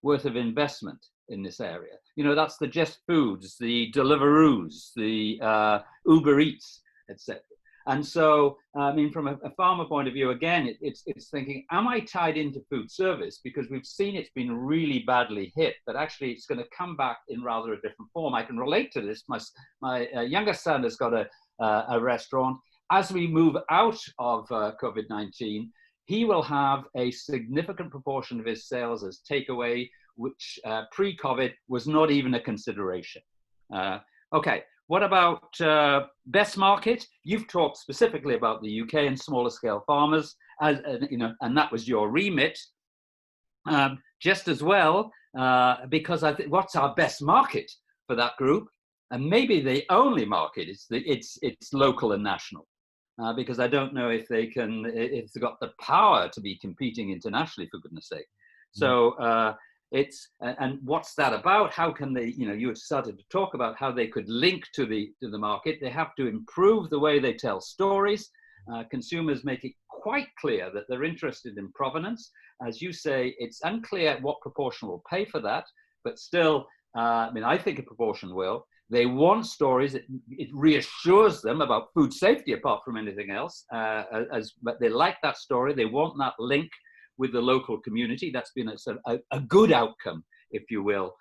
worth of investment in this area. You know, that's the Just Foods, the Deliveroos, the Uber Eats, etc. And so, I mean, from a farmer point of view, again, it's thinking, am I tied into food service? Because we've seen it's been really badly hit, but actually it's going to come back in rather a different form. I can relate to this. My youngest son has got a restaurant. As we move out of COVID-19, he will have a significant proportion of his sales as takeaway, which pre-COVID was not even a consideration. Okay. What about best market? You've talked specifically about the UK and smaller scale farmers, you know, and that was your remit. Just as well, because I think what's our best market for that group, and maybe the only market is it's local and national, because I don't know if they've got the power to be competing internationally, for goodness sake. So. And what's that about? How can they, you know, you had started to talk about how they could link to the market. They have to improve the way they tell stories. Consumers make it quite clear that they're interested in provenance. As you say, it's unclear what proportion will pay for that, but still, I mean, I think a proportion will. They want stories. It reassures them about food safety apart from anything else. But they like that story. They want that link with the local community. That's been a good outcome, if you will,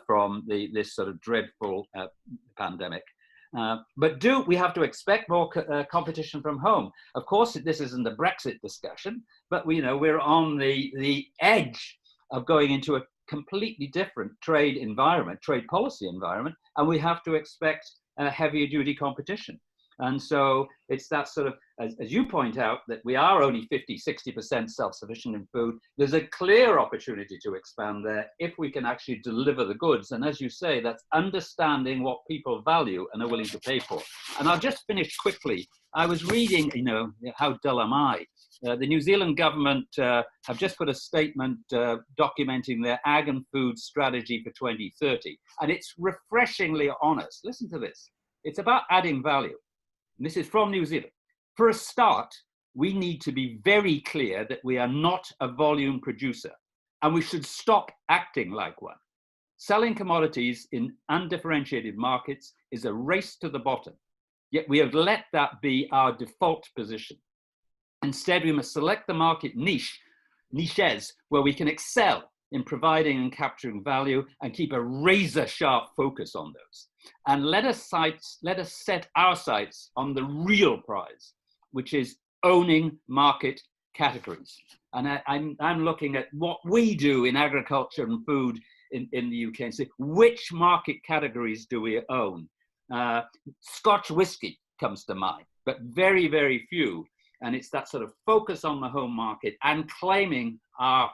from this sort of dreadful pandemic. But do we have to expect more competition from home? Of course, this isn't a Brexit discussion, but we're on the edge of going into a completely different trade environment, trade policy environment, and we have to expect heavier duty competition. And so it's that sort of, as you point out, that we are only 50-60% self-sufficient in food. There's a clear opportunity to expand there if we can actually deliver the goods. And as you say, that's understanding what people value and are willing to pay for. And I'll just finish quickly. I was reading, how dull am I? The New Zealand government have just put a statement documenting their ag and food strategy for 2030. And it's refreshingly honest. Listen to this. It's about adding value. And this is from New Zealand. For a start, we need to be very clear that we are not a volume producer, and we should stop acting like one. Selling commodities in undifferentiated markets is a race to the bottom, yet we have let that be our default position. Instead, we must select the market niches where we can excel in providing and capturing value and keep a razor-sharp focus on those. And let us set our sights on the real prize, which is owning market categories. And I'm looking at what we do in agriculture and food in the UK and say, which market categories do we own? Scotch whiskey comes to mind, but very, very few. And it's that sort of focus on the home market and claiming our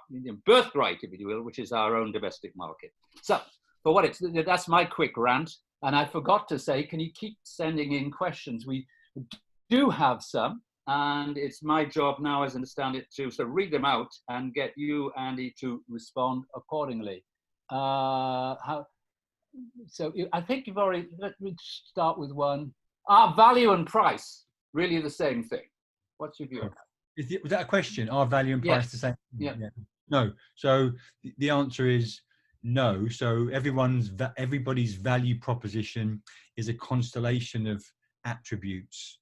birthright, if you will, which is our own domestic market. So for what it's, that's my quick rant. And I forgot to say, can you keep sending in questions? We do have some, and it's my job now, as I understand it, to sort of read them out and get you, Andy, to respond accordingly. So I think you've already, let me start with one. Are value and price really the same thing? What's your view? Was that a question? Are value and price the same? Yeah. No. So the answer is no. So everybody's value proposition is a constellation of attributes.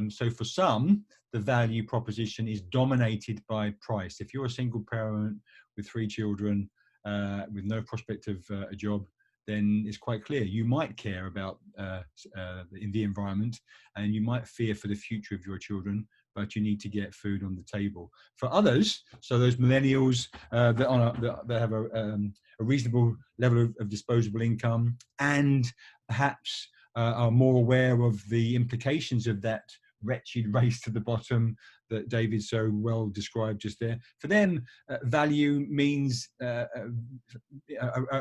So for some, the value proposition is dominated by price. If you're a single parent with 3 children, with no prospect of a job, then it's quite clear you might care about the environment, and you might fear for the future of your children, but you need to get food on the table. For others, so those millennials that have a reasonable level of disposable income, and perhaps are more aware of the implications of that wretched race to the bottom that David so well described just there. For them, value means an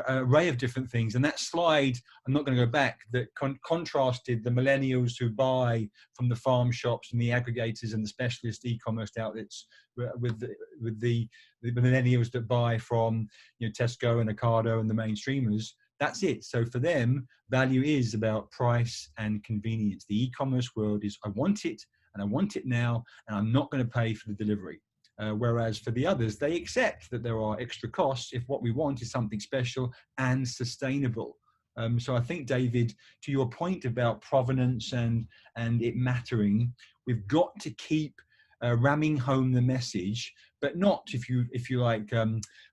array of different things. And that slide, I'm not going to go back, that contrasted the millennials who buy from the farm shops and the aggregators and the specialist e-commerce outlets with the millennials that buy from Tesco and Ocado and the mainstreamers. That's it. So for them, value is about price and convenience. The e-commerce world is, I want it, and I want it now, and I'm not going to pay for the delivery. Whereas for the others, they accept that there are extra costs if what we want is something special and sustainable. So I think, David, to your point about provenance and it mattering, we've got to keep ramming home the message, but not, if you like,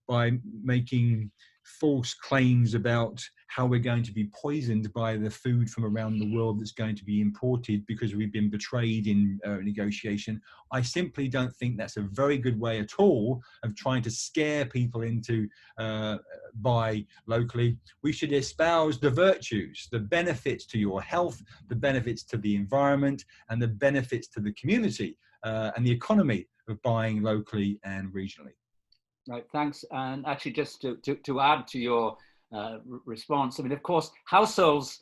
by making false claims about how we're going to be poisoned by the food from around the world that's going to be imported because we've been betrayed in negotiation. I simply don't think that's a very good way at all of trying to scare people into buy locally. We should espouse the virtues, the benefits to your health, the benefits to the environment, and the benefits to the community and the economy of buying locally and regionally. Right, thanks. And actually, just to add to your response, I mean, of course, households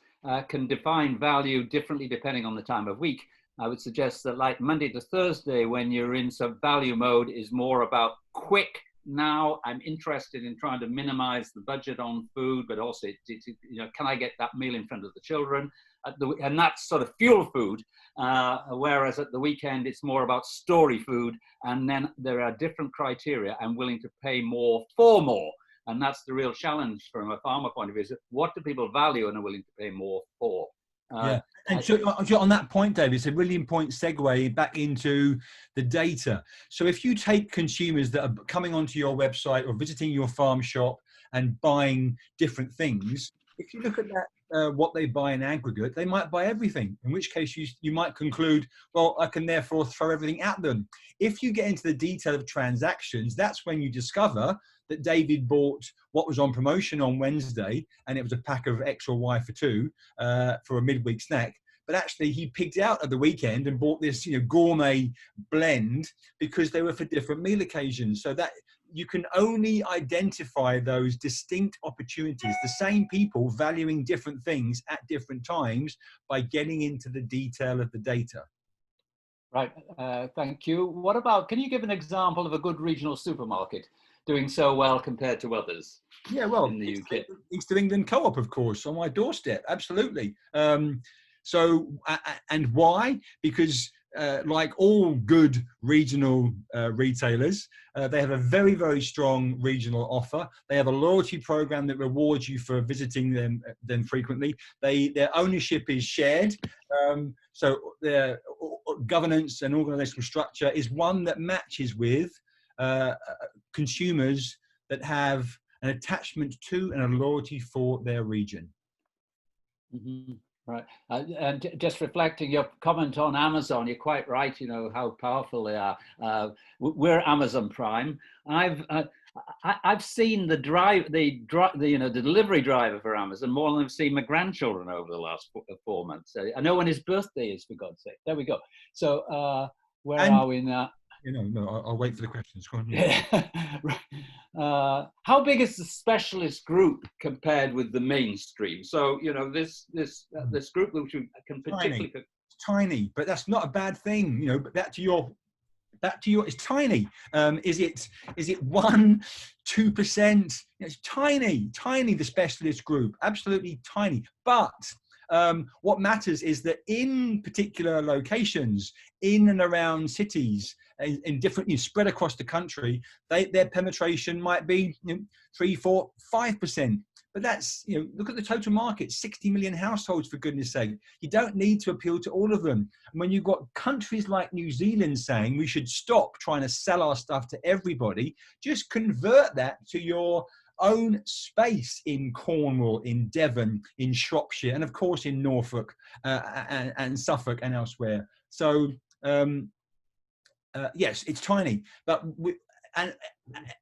can define value differently depending on the time of week. I would suggest that, like Monday to Thursday, when you're in some value mode, is more about quick. Now I'm interested in trying to minimize the budget on food, but also, can I get that meal in front of the children? And that's sort of fuel food. Whereas at the weekend, it's more about story food. And then there are different criteria. I'm willing to pay more for more. And that's the real challenge from a farmer point of view, is what do people value and are willing to pay more for? Yeah, and so on that point, David, it's a really important segue back into the data. So if you take consumers that are coming onto your website or visiting your farm shop and buying different things, if you look at that, what they buy in aggregate, they might buy everything, in which case you might conclude, well, I can therefore throw everything at them. If you get into the detail of transactions, that's when you discover that David bought what was on promotion on Wednesday, and it was a pack of X or Y for 2 for a midweek snack. But actually, he picked out at the weekend and bought this, gourmet blend because they were for different meal occasions. So that you can only identify those distinct opportunities, the same people valuing different things at different times, by getting into the detail of the data. Right, thank you. What about, can you give an example of a good regional supermarket doing so well compared to others? Yeah, well, in the UK, East England Co-op, of course, on my doorstep. Absolutely. So, and why? Because like all good regional retailers, they have a very, very strong regional offer. They have a loyalty program that rewards you for visiting them frequently. Their ownership is shared. So their governance and organizational structure is one that matches with consumers that have an attachment to and a loyalty for their region. Mm-hmm. Right, and just reflecting your comment on Amazon, you're quite right. How powerful they are. We're Amazon Prime. I've seen the delivery driver for Amazon more than I've seen my grandchildren over the last 4 months. I know when his birthday is, for God's sake. There we go. So where are we now? No, I'll wait for the questions. Go on, yeah. How big is the specialist group compared with the mainstream? So, this group which we can particularly... Tiny, but that's not a bad thing. But back to your, it's tiny. Is it 1-2%? It's tiny, the specialist group, absolutely tiny. But what matters is that in particular locations, in and around cities, in different, spread across the country, their penetration might be 3, 4, 5%. But that's, look at the total market, 60 million households, for goodness sake. You don't need to appeal to all of them. And when you've got countries like New Zealand saying we should stop trying to sell our stuff to everybody, just convert that to your own space in Cornwall, in Devon, in Shropshire, and of course in Norfolk and Suffolk and elsewhere. So yes, it's tiny, but and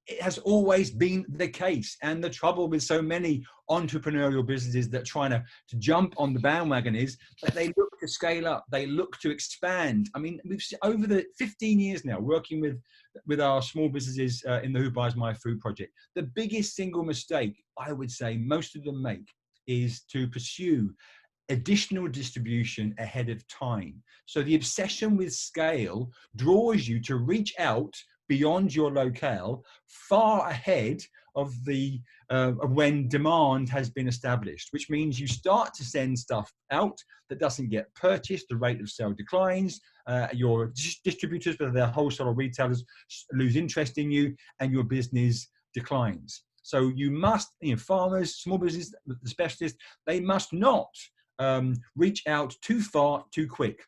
it has always been the case. And the trouble with so many entrepreneurial businesses that trying to jump on the bandwagon is that they look to scale up, they look to expand. I mean, we've over the 15 years now working with our small businesses in the Who Buys My Food project, the biggest single mistake I would say most of them make is to pursue additional distribution ahead of time. So the obsession with scale draws you to reach out beyond your locale, far ahead of the of when demand has been established, which means you start to send stuff out that doesn't get purchased, the rate of sale declines, your distributors, whether they're wholesale or retailers, lose interest in you, and your business declines. So you must, farmers, small business, the specialists, they must not reach out too far, too quick.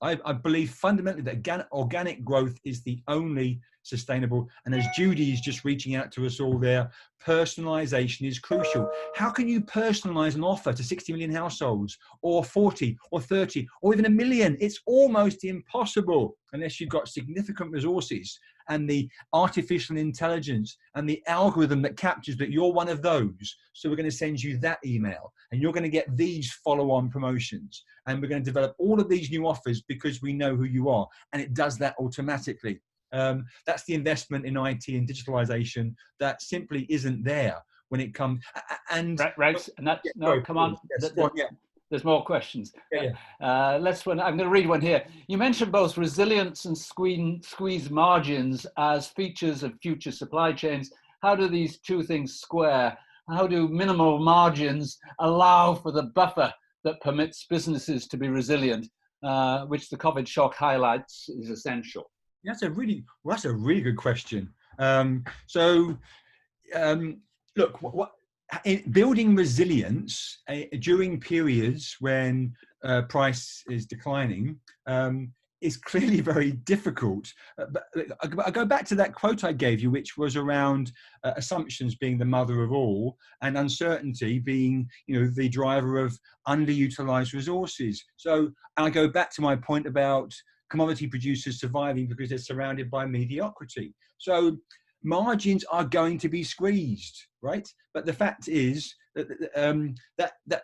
I believe fundamentally that organic growth is the only sustainable. And as Judy is just reaching out to us all there, personalization is crucial. How can you personalize an offer to 60 million households, or 40 or 30 or even 1 million? It's almost impossible unless you've got significant resources and the artificial intelligence and the algorithm that captures that you're one of those. So we're going to send you that email and you're going to get these follow-on promotions. And we're going to develop all of these new offers because we know who you are. And it does that automatically. That's the investment in IT and digitalization that simply isn't there when it comes. And right. And that's, yeah, no, sorry, come on. yes, There's more questions. Yeah. I'm going to read one here. You mentioned both resilience and squeeze margins as features of future supply chains. How do these two things square? How do minimal margins allow for the buffer that permits businesses to be resilient, which the COVID shock highlights is essential? That's a really good question. Look, building resilience during periods when price is declining is clearly very difficult. But I go back to that quote I gave you, which was around assumptions being the mother of all, and uncertainty being, the driver of underutilized resources. So I go back to my point about commodity producers surviving because they're surrounded by mediocrity. So margins are going to be squeezed, right? But the fact is that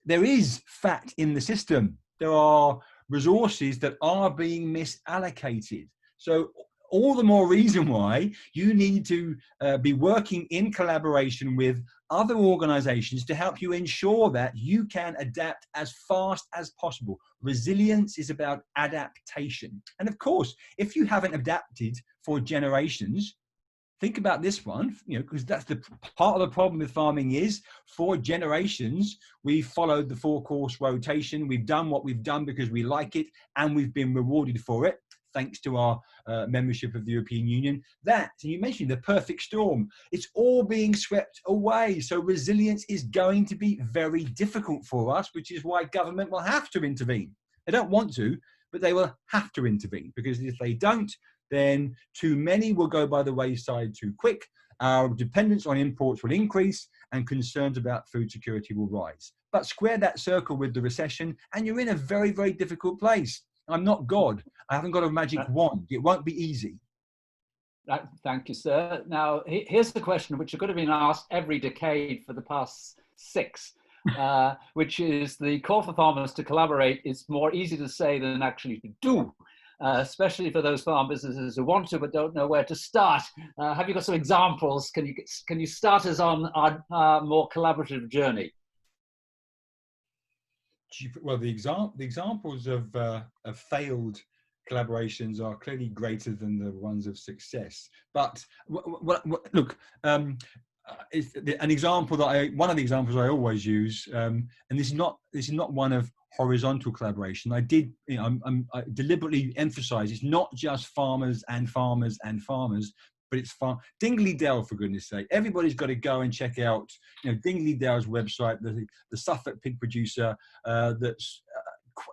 there is fat in the system. There are resources that are being misallocated. So all the more reason why you need to be working in collaboration with other organizations to help you ensure that you can adapt as fast as possible. Resilience is about adaptation. And of course, if you haven't adapted for generations, think about this one, because that's the part of the problem with farming is for generations, we've followed the 4-course rotation. We've done what we've done because we like it and we've been rewarded for it, thanks to our membership of the European Union. That, and you mentioned the perfect storm, it's all being swept away. So resilience is going to be very difficult for us, which is why government will have to intervene. They don't want to, but they will have to intervene, because if they don't, then too many will go by the wayside too quick. Our dependence on imports will increase and concerns about food security will rise. But square that circle with the recession and you're in a very, very difficult place. I'm not God. I haven't got a magic wand. It won't be easy. Thank you, sir. Now, here's the question which could have been asked every decade for the past 6, which is the call for farmers to collaborate is more easy to say than actually to do. especially for those farm businesses who want to but don't know where to start. Have you got some examples? Can you start us on our more collaborative journey? Well, the examples of failed collaborations are clearly greater than the ones of success. But look, an example that one of the examples I always use, and this is not one of horizontal collaboration. I deliberately emphasise it's not just farmers and farmers and farmers, but it's Dingley Dell, for goodness sake. Everybody's got to go and check out, Dingley Dell's website, the Suffolk pig producer, that's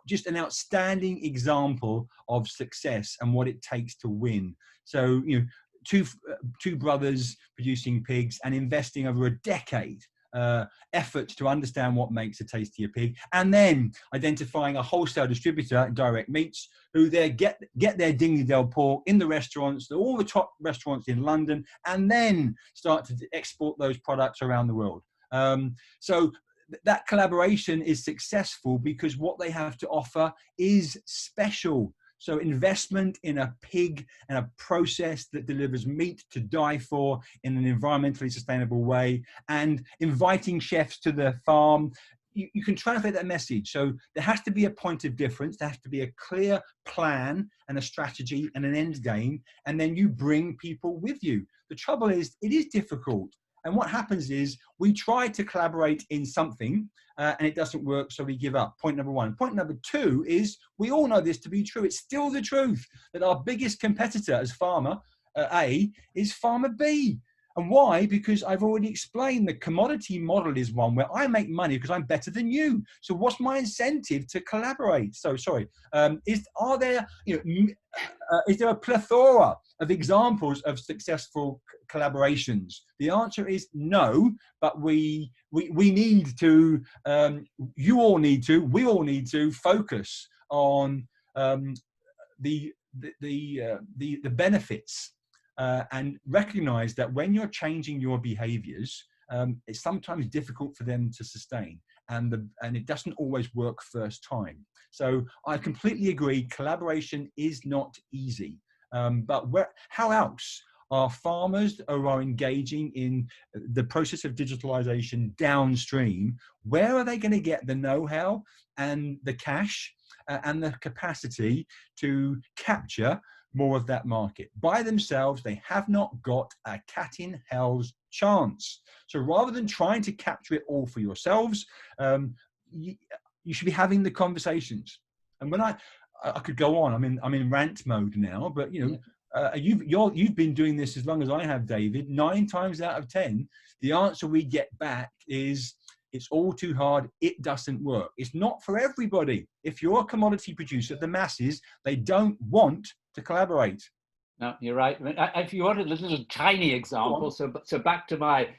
just an outstanding example of success and what it takes to win. So, two brothers producing pigs and investing over a decade effort to understand what makes a tastier pig, and then identifying a wholesale distributor, direct meats, who get their Dingley Dell pork in the restaurants, all the top restaurants in London, and then start to export those products around the world. So that collaboration is successful because what they have to offer is special. So investment in a pig and a process that delivers meat to die for in an environmentally sustainable way, and inviting chefs to the farm, you can translate that message. So there has to be a point of difference. There has to be a clear plan and a strategy and an end game, and then you bring people with you. The trouble is, it is difficult. And what happens is we try to collaborate in something and it doesn't work, so we give up. Point number one. Point number two is, we all know this to be true. It's still the truth that our biggest competitor as farmer A is farmer B. And why? Because I've already explained the commodity model is one where I make money because I'm better than you. So what's my incentive to collaborate? So sorry, is there a plethora of examples of successful collaborations? The answer is no, but we need to, you all need to, we all need to focus on the benefits. And recognize that when you're changing your behaviors, it's sometimes difficult for them to sustain, and it doesn't always work first time. So I completely agree, collaboration is not easy, but how else are farmers who are engaging in the process of digitalization downstream, where are they going to get the know-how and the cash and the capacity to capture more of that market? By themselves, they have not got a cat in hell's chance. So rather than trying to capture it all for yourselves, you should be having the conversations. And when I could go on, I'm in rant mode now, but you've been doing this as long as I have, David. 9 times out of 10, the answer we get back is, it's all too hard, it doesn't work. It's not for everybody. If you're a commodity producer, the masses, they don't want to collaborate. No, you're right. I mean, if you wanted a little tiny example, so back to my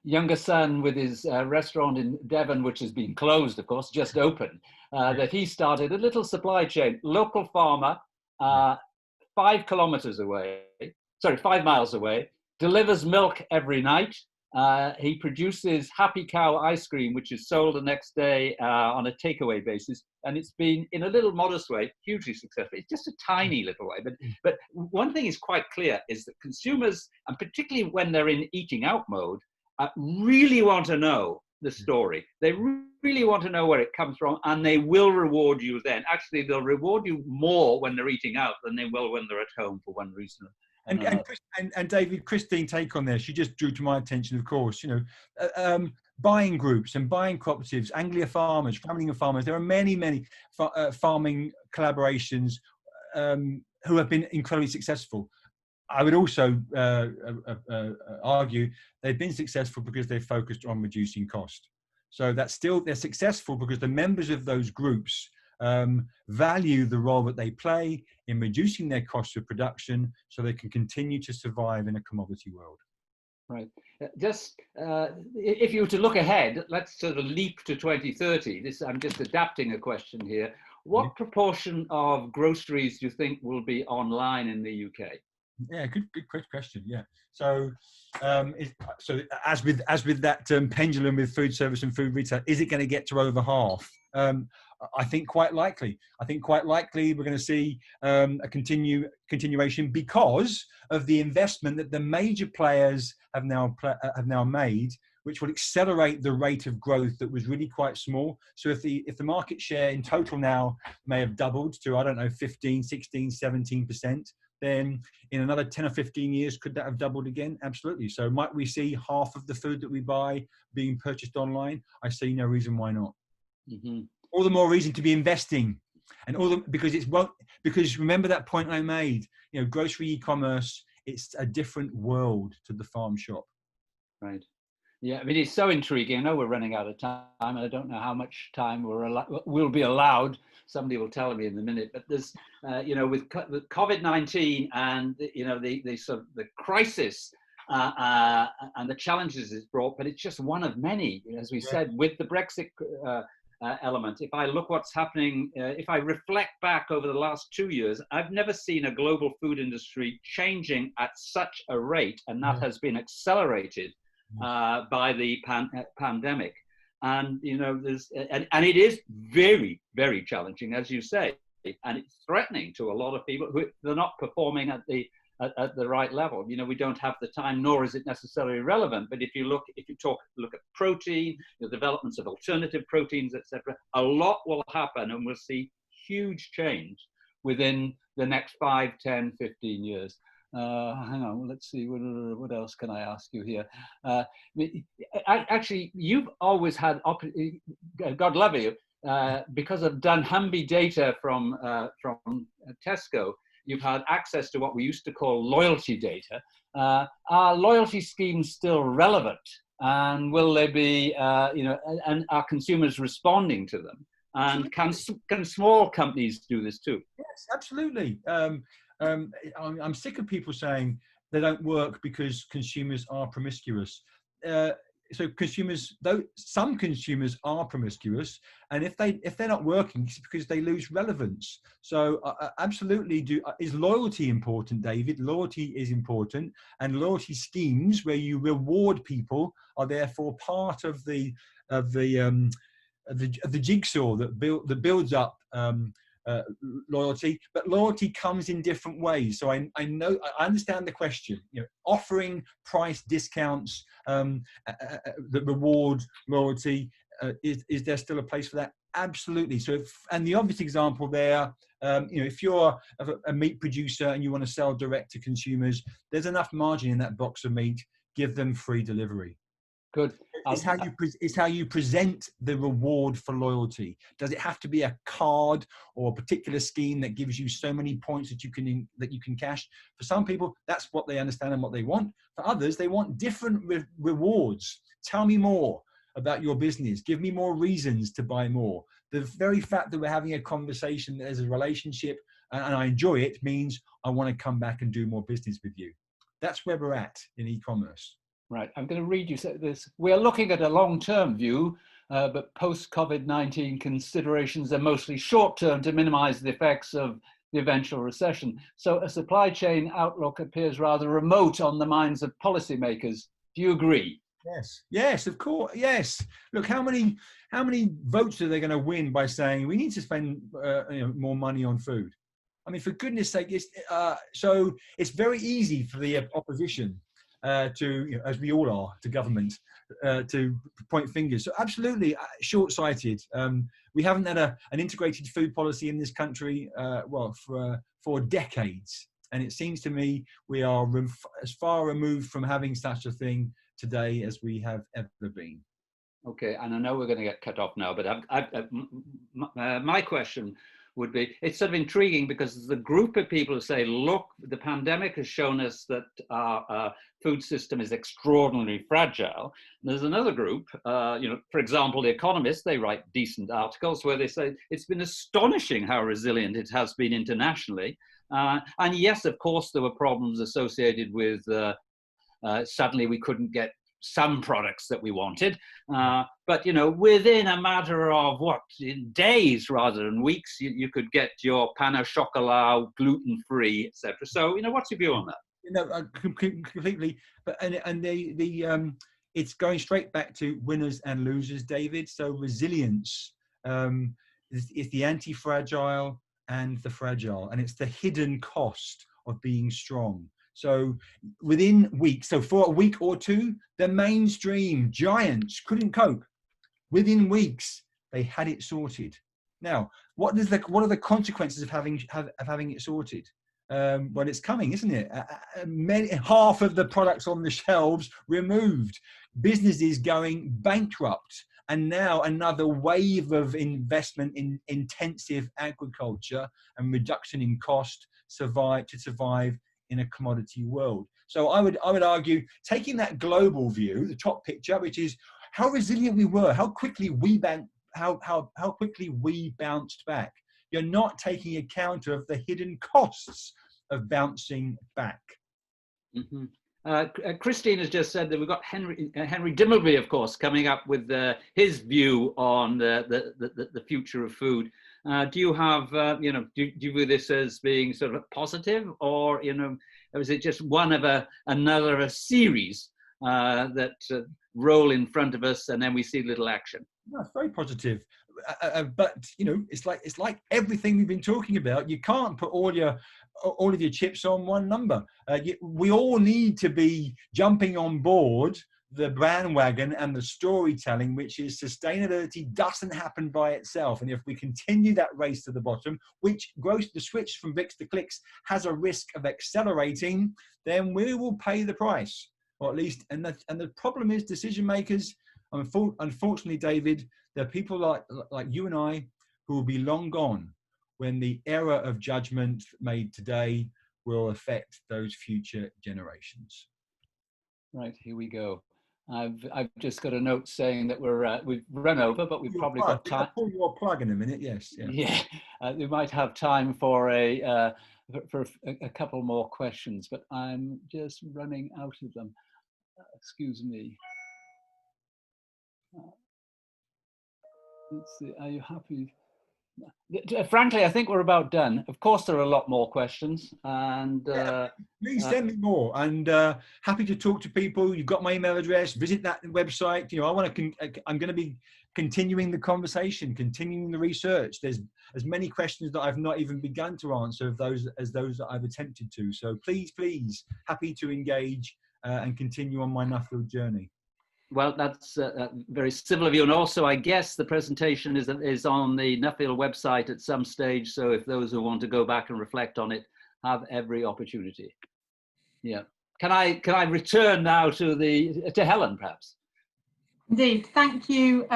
younger son with his restaurant in Devon, which has been closed, of course, just opened, that he started a little supply chain, local farmer, 5 miles away, delivers milk every night. He produces Happy Cow ice cream, which is sold the next day on a takeaway basis. And it's been, in a little modest way, hugely successful. It's just a tiny little way. But one thing is quite clear, is that consumers, and particularly when they're in eating out mode, really want to know the story. They really want to know where it comes from, and they will reward you then. Actually, they'll reward you more when they're eating out than they will when they're at home, for one reason. And David, Christine, take on this. She just drew to my attention, of course, buying groups and buying cooperatives, Anglia Farmers, Family of Farmers. There are many farming collaborations who have been incredibly successful. I would also argue they've been successful because they've focused on reducing cost. So they're successful because the members of those groups value the role that they play in reducing their cost of production, so they can continue to survive in a commodity world. Right. Just if you were to look ahead, let's sort of leap to 2030. I'm just adapting a question here. What proportion of groceries do you think will be online in the UK? Yeah, good question. Yeah. So, as with that pendulum with food service and food retail, is it going to get to over half? I think quite likely. I think quite likely we're going to see a continuation because of the investment that the major players have now made, which will accelerate the rate of growth that was really quite small. So if the market share in total now may have doubled to, I don't know, 15, 16, 17%, then in another 10 or 15 years, could that have doubled again? Absolutely. So might we see half of the food that we buy being purchased online? I see no reason why not. Mm-hmm. All the more reason to be investing, and because remember that point I made, you know, grocery e-commerce, it's a different world to the farm shop. Right. Yeah, I mean, it's so intriguing. I know we're running out of time, and I don't know how much time we'll be allowed. Somebody will tell me in a minute. But there's, you know, with COVID-19 and you know the sort of the crisis and the challenges it's brought, but it's just one of many. As we said, with the Brexit element, if I look what's happening, if I reflect back over the last 2 years, I've never seen a global food industry changing at such a rate, and that has been accelerated by the pandemic. And you know, there's and it is very, very challenging, as you say, and it's threatening to a lot of people who they're not performing at the right level. You know, we don't have the time, nor is it necessarily relevant. But if you look at protein, the developments of alternative proteins, etc., a lot will happen, and we'll see huge change within the next 5, 10, 15 years. Hang on, let's see, what else can I ask you here? Actually, you've always had, God love you, because of Dunnhumby data from Tesco, you've had access to what we used to call loyalty data. Are loyalty schemes still relevant? And will they be, you know, and are consumers responding to them? And can small companies do this too? Yes, absolutely. I'm sick of people saying they don't work because consumers are promiscuous. So consumers, though some consumers are promiscuous, and if they're not working, it's because they lose relevance. So absolutely, is loyalty important, David? Loyalty is important, and loyalty schemes where you reward people are therefore part of the jigsaw that builds up loyalty. But loyalty comes in different ways. So I understand the question. You know, offering price discounts that reward loyalty, is there still a place for that? Absolutely. So and the obvious example there, you know, if you're a meat producer and you want to sell direct to consumers, there's enough margin in that box of meat. Give them free delivery. Good. It's how you present the reward for loyalty. Does it have to be a card or a particular scheme that gives you so many points that you can cash? For some people, that's what they understand and what they want. For others, they want different rewards. Tell me more about your business. Give me more reasons to buy more. The very fact that we're having a conversation as a relationship and I enjoy it means I want to come back and do more business with you. That's where we're at in e-commerce. Right, I'm going to read you this. We're looking at a long-term view, but post-COVID-19 considerations are mostly short-term to minimize the effects of the eventual recession. So a supply chain outlook appears rather remote on the minds of policymakers. Do you agree? Yes, of course. Yes. Look, how many votes are they going to win by saying we need to spend more money on food? I mean, for goodness sake, so it's very easy for the opposition to, you know, as we all are, to government, to point fingers. So absolutely short-sighted. We haven't had an integrated food policy in this country, for decades. And it seems to me we are as far removed from having such a thing today as we have ever been. Okay, and I know we're going to get cut off now, but my question would be, it's sort of intriguing because there's a group of people who say, look, the pandemic has shown us that our food system is extraordinarily fragile. And there's another group, you know, for example, The Economist, they write decent articles where they say it's been astonishing how resilient it has been internationally. And yes, of course, there were problems associated with suddenly we couldn't get some products that we wanted, but you know, within a matter of in days rather than weeks, you could get your pain au chocolat gluten-free, etc. So, you know, what's your view on that? You know, completely. But and it's going straight back to winners and losers, David. So resilience. It's the anti-fragile and the fragile, and it's the hidden cost of being strong. So within weeks, so for a week or two, the mainstream giants couldn't cope. Within weeks, they had it sorted. Now, what are the consequences of having it sorted? Well, it's coming, isn't it? Half of the products on the shelves removed, businesses going bankrupt, and now another wave of investment in intensive agriculture and reduction in cost to survive in a commodity world. So I would argue, taking that global view, the top picture, which is how resilient we were, how quickly we bounced back. You're not taking account of the hidden costs of bouncing back. Mm-hmm. Christine has just said that we've got Henry Dimbleby, of course, coming up with his view on the future of food. Do you have, do you view this as being sort of positive, or, or is it just one of another series that roll in front of us and then we see little action? No, it's very positive. But it's like everything we've been talking about. You can't put all of your chips on one number. We all need to be jumping on board the bandwagon and the storytelling, which is sustainability doesn't happen by itself. And if we continue that race to the bottom, which grows the switch from bricks to clicks has a risk of accelerating, then we will pay the price, or at least. And the problem is decision makers. Unfortunately, David, there are people like you and I who will be long gone when the error of judgment made today will affect those future generations. Right, here we go. I've just got a note saying that we've run over, but we've probably got time. I'll pull your plug in a minute. Yes. Yeah, we might have time for a couple more questions, but I'm just running out of them. Excuse me. Let's see, are you happy? Frankly, I think we're about done. Of course, there are a lot more questions, and please send me more. And happy to talk to people. You've got my email address. Visit that website. I'm going to be continuing the conversation, continuing the research. There's as many questions that I've not even begun to answer as those that I've attempted to. So please, happy to engage and continue on my Nuffield journey. Well, that's very civil of you. And also, I guess the presentation is on the Nuffield website at some stage. So if those who want to go back and reflect on it have every opportunity. Yeah. Can I return now to Helen, perhaps? Indeed. Thank you,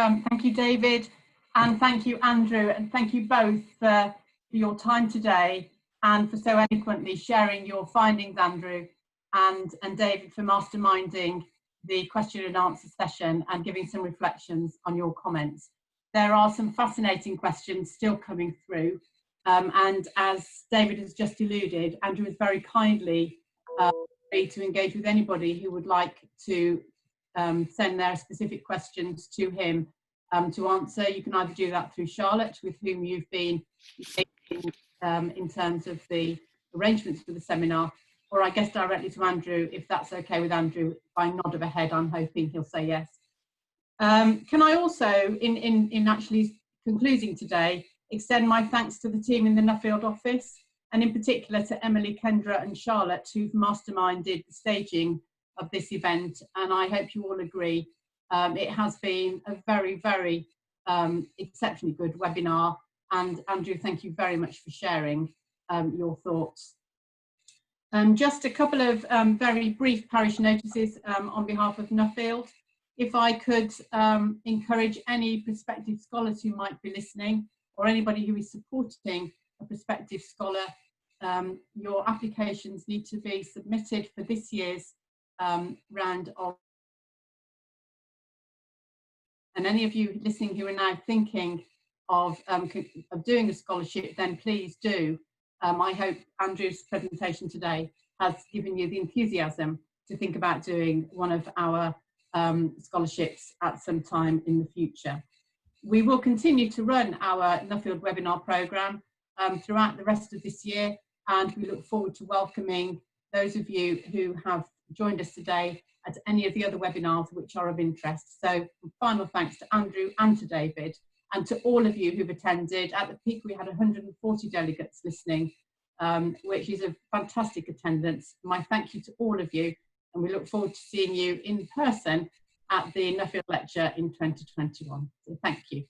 David, and thank you, Andrew, and thank you both for your time today and for so eloquently sharing your findings, Andrew, and David, for masterminding the question and answer session and giving some reflections on your comments. There are some fascinating questions still coming through, and as David has just alluded, Andrew is very kindly free to engage with anybody who would like to send their specific questions to him to answer. You can either do that through Charlotte, with whom you've been in terms of the arrangements for the seminar, or I guess directly to Andrew, if that's okay with Andrew. By nod of a head, I'm hoping he'll say yes. Can I also, in actually concluding today, extend my thanks to the team in the Nuffield office, and in particular to Emily, Kendra and Charlotte, who've masterminded the staging of this event. And I hope you all agree, it has been a very, very exceptionally good webinar. And Andrew, thank you very much for sharing your thoughts. Just a couple of very brief parish notices on behalf of Nuffield. If I could encourage any prospective scholars who might be listening, or anybody who is supporting a prospective scholar, your applications need to be submitted for this year's round of. And any of you listening who are now thinking of doing a scholarship, then please do. I hope Andrew's presentation today has given you the enthusiasm to think about doing one of our scholarships at some time in the future. We will continue to run our Nuffield webinar programme throughout the rest of this year, and we look forward to welcoming those of you who have joined us today at any of the other webinars which are of interest. So final thanks to Andrew and to David, and to all of you who've attended. At the peak, we had 140 delegates listening, which is a fantastic attendance. My thank you to all of you, and we look forward to seeing you in person at the Nuffield Lecture in 2021. So thank you.